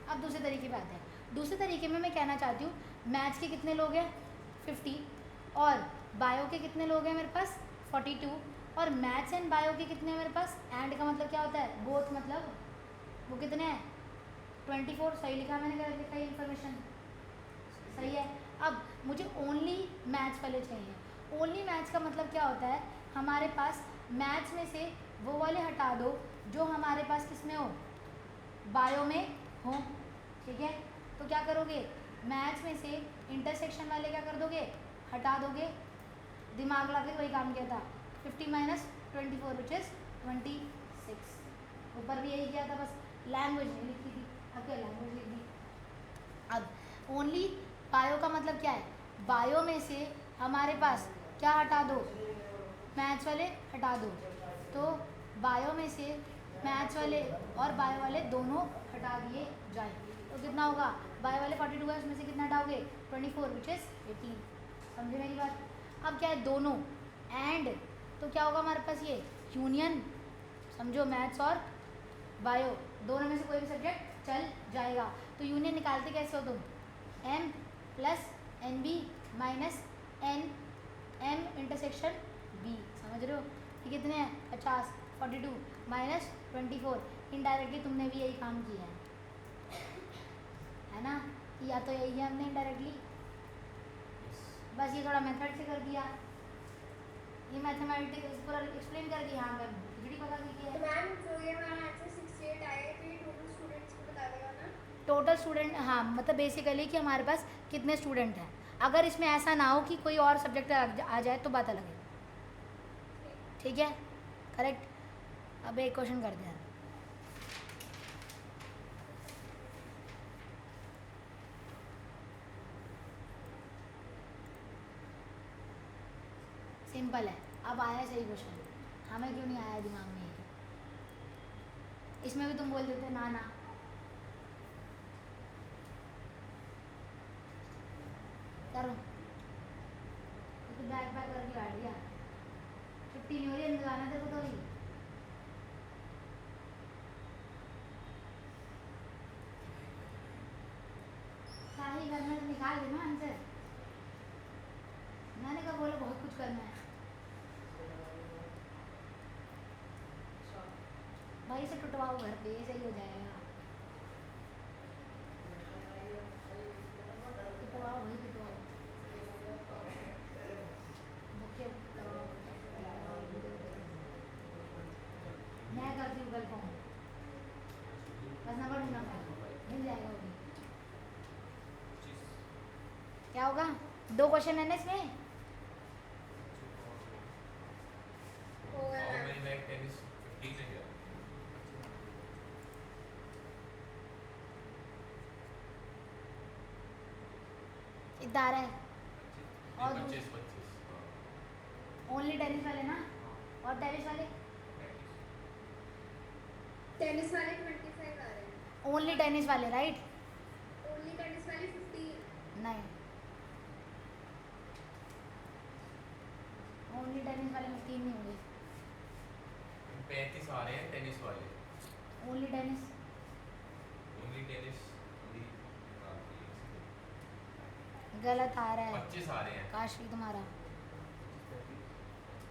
अब दूसरे तरीके पे आते हैं, दूसरे तरीके में मैं कहना चाहती हूँ मैथ्स के कितने लोग हैं 50, और बायो के कितने लोग हैं मेरे पास 42, और मैथ्स एंड बायो के कितने हैं मेरे पास, एंड का मतलब क्या होता है बोथ, मतलब वो कितने हैं 24, सही लिखा मैंने, क्या लिखा ये इन्फॉर्मेशन सही है। अब मुझे ओनली मैथ्स वाले चाहिए, ओनली मैथ्स का मतलब क्या होता है, हमारे पास मैथ्स में से वो वाले हटा दो जो हमारे पास किस में हो, बायो में हो, ठीक है। तो क्या करोगे, मैथ्स में से इंटरसेक्शन वाले क्या कर दोगे, हटा दोगे, दिमाग लगा के वही काम किया था। 50 माइनस 24 विच इज 26। ऊपर भी यही किया था, बस लैंग्वेज नहीं लिखी थी, अब क्या लैंग्वेज लिख दी। अब ओनली बायो का मतलब क्या है, बायो में से हमारे पास क्या हटा दो, मैथ्स वाले हटा दो, तो बायो में से मैथ्स वाले और बायो वाले दोनों हटा दिए जाए तो कितना होगा, बायो वाले 42 है, उसमें से कितना हटाओगे 24 विच इज 18। समझे मेरी बात। अब क्या है दोनों एंड, तो क्या होगा हमारे पास ये यूनियन, समझो मैथ्स और बायो दोनों में से कोई भी सब्जेक्ट चल जाएगा। तो यूनियन निकालते कैसे हो तुम, m plus N B minus N M intersection B, समझ रहे हो। ये कितने हैं 50, 42 माइनस 24, इनडायरेक्टली तुमने भी यही काम किया है ना, या तो यही है हमने इनडायरेक्टली, बस ये थोड़ा मेथड से कर दिया, ये मैथमेटिक्स पूरा एक्सप्लेन कर दिया। हाँ मैम खिचड़ी पका दी तो है। मैम जो ये हमारा आंसर 68 आया है, तो ये टोटल स्टूडेंट्स को बता देगा ना। टोटल स्टूडेंट, हाँ मतलब बेसिकली कि हमारे पास कितने स्टूडेंट हैं। अगर इसमें ऐसा ना हो कि कोई और सब्जेक्ट आ जाए तो बात अलग है, ठीक है करेक्ट। अब एक क्वेश्चन करते हैं, सिंपल है। अब आया सही क्वेश्चन, हमें क्यों नहीं आया दिमाग में, इसमें भी तुम बोल देते ना ना, करो तो बैग पैक करके बैठ गया, छुट्टी नहीं हो रही, निकालना तेरे को तो ही। क्या ही करना है, निकाल देना आंसर, मैंने कहा बोलो बहुत कुछ करना है, भाई से टुटवाओ घर पे सही हो जाएगा, टुटवाओ भाई टुटवाओ, बुके मैं करती हूँ कल फोन, बस नंबर ढूंढना पड़ेगा, मिल जाएगा वो भी। क्या होगा, 2 क्वेश्चन है ना इसमें, होगा How ma'am. many like 10 is 15 है क्या? इतना आ रहा है, और 25 ओनली टेनिस वाले ना, और टेनिस वाले टेनिस वाले 25 आ रहे हैं, ओनली टेनिस वाले राइट, ओनली टेनिस वाले 15। नहीं ओनली टेनिस वाले में 3 नहीं होंगे, 35 आ रहे हैं टेनिस वाले, ओनली टेनिस ओनली टेनिस गलत आ रहा है, 25 आ रहे हैं। काशी तुम्हारा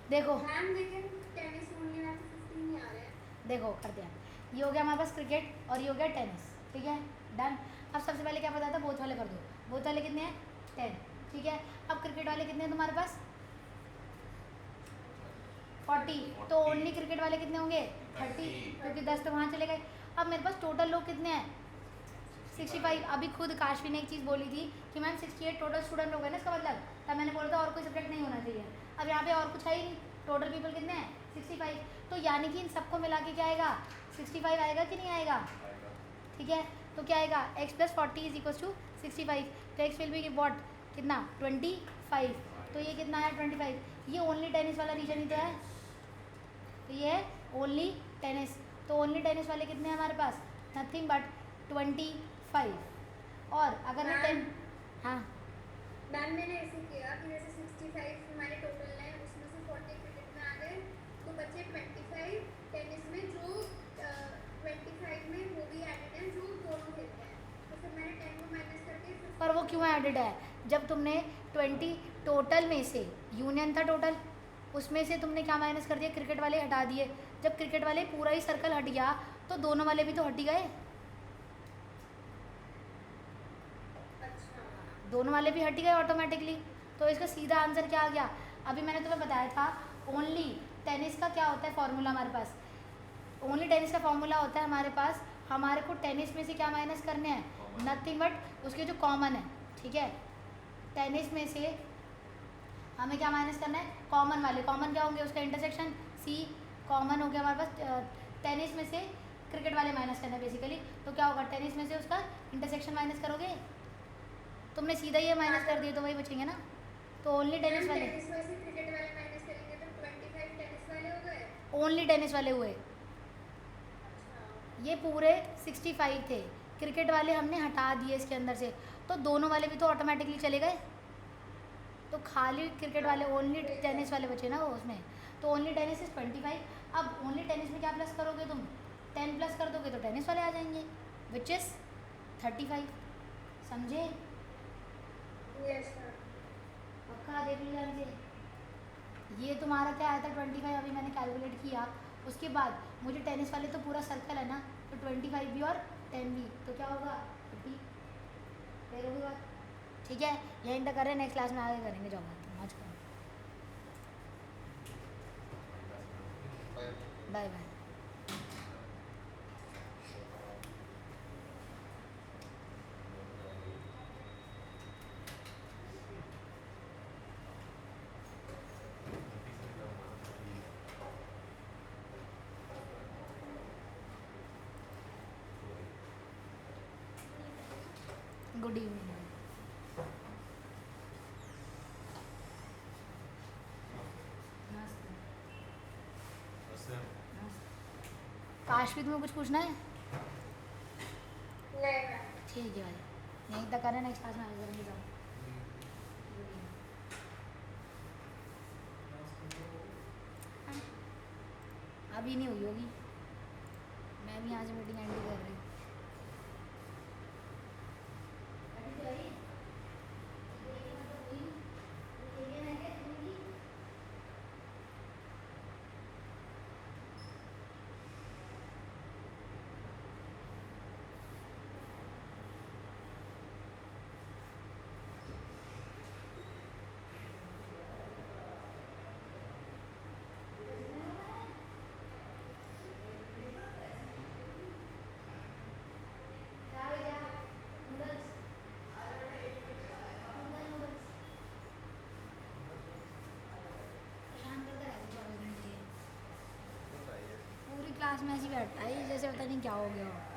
देखो मैम लेकिन टेनिस ओनली में 15 ही आ रहे हैं। देखो करते हैं, ये हो गया हमारे पास क्रिकेट और ये हो गया टेनिस, ठीक है डन। अब सबसे पहले क्या पता था, बोथ वाले कर दो, बोथ वाले कितने हैं 10, ठीक है। अब क्रिकेट वाले कितने हैं तुम्हारे पास 40, तो ओनली क्रिकेट वाले कितने होंगे 30, क्योंकि 10 तो वहाँ चले गए। अब मेरे पास टोटल लोग कितने हैं 65। अभी खुद काशवी ने एक चीज़ बोली थी कि मैम 68 टोटल स्टूडेंट हो गए ना, इसका मतलब तब मैंने बोला था और कोई सब्जेक्ट नहीं होना चाहिए। अब यहाँ पे और कुछ है ही नहीं, टोटल पीपल कितने हैं 65, तो यानी कि इन सबको मिला के क्या आएगा 65 आएगा कि नहीं आएगा, ठीक है। तो क्या आएगा x plus 40 is equal to 65, तो x विल बी वॉट कितना 25, तो ये कितना है 25। ये ओनली टेनिस वाला रीजन ही तो है, तो ये है ओनली टेनिस, तो ओनली टेनिस वाले कितने हैं हमारे पास नथिंग बट 25। और अगर मैं 10 हाँ मैम मैंने ऐसे किया कि जैसे 65 हमारे टोटल है, उसमें से 40 क्रिकेट में आ गए, तो बचे 25 टेनिस में, जो 25 में वो भी एडेड है जो दोनों खेलते हैं, तो फिर मैंने 10 को माइनस करके पर वो क्यों एडेड है, जब तुमने 20 टोटल में से यूनियन था टोटल, उसमें से तुमने क्या माइनस कर दिया, क्रिकेट वाले हटा दिए। जब क्रिकेट वाले पूरा ही सर्कल हट गया तो दोनों वाले भी तो हट ही गए, अच्छा दोनों वाले भी हट ही गए ऑटोमेटिकली। तो इसका सीधा आंसर क्या आ गया, अभी मैंने तुम्हें बताया था ओनली टेनिस का क्या होता है फॉर्मूला हमारे पास, ओनली टेनिस का फॉर्मूला होता है हमारे पास, हमारे को टेनिस में से क्या माइनस करने हैं नथिंग बट उसके जो कॉमन है, ठीक है। टेनिस में से हमें क्या माइनस करना है, कॉमन वाले। कॉमन क्या होंगे उसका इंटरसेक्शन, सी कॉमन हो गया हमारे पास। टेनिस में से क्रिकेट वाले माइनस करना है बेसिकली, तो क्या होगा, टेनिस में से उसका इंटरसेक्शन माइनस करोगे, तुमने सीधा ये माइनस कर दिए तो वही बचेंगे ना, तो ओनली टेनिस वाले, टेनिस में से क्रिकेट वाले माइनस करेंगे तो 25 टेनिस वाले हो गए। ओनली टेनिस वाले हुए। अच्छा ये पूरे 65 थे, क्रिकेट वाले हमने हटा दिए इसके अंदर से, तो दोनों वाले भी तो ऑटोमेटिकली चले गए, तो खाली क्रिकेट वाले, ओनली टेनिस वाले बचे ना वो उसमें, तो ओनली टेनिस इज 25। अब ओनली टेनिस में क्या प्लस करोगे तुम, 10 प्लस कर दोगे तो टेनिस वाले आ जाएंगे, विच इज़ 35। समझे? Yes sir. पक्का देख लो ध्यान से। ये तुम्हारा क्या आया था 25, अभी मैंने कैलकुलेट किया, उसके बाद मुझे टेनिस वाले तो पूरा सर्कल है ना, तो 25 भी और 10 भी, तो क्या होगा 50। फिर होगी बात, ठीक है। यहीं तक करें, नेक्स्ट क्लास में आगे करेंगे, जाओ आज करो, bye bye. Good evening. Kashvir में कुछ पूछना है? नहीं मैम। ठीक है भाई, यहीं तक करें, नेक्स्ट क्लास में आगे करेंगे, जाओ। अभी नहीं हुई होगी, मैं भी यहाँ से मीटिंग एंड कर रही हूँ। क्लास में ऐसी बैठता है जैसे पता नहीं क्या हो गया हो।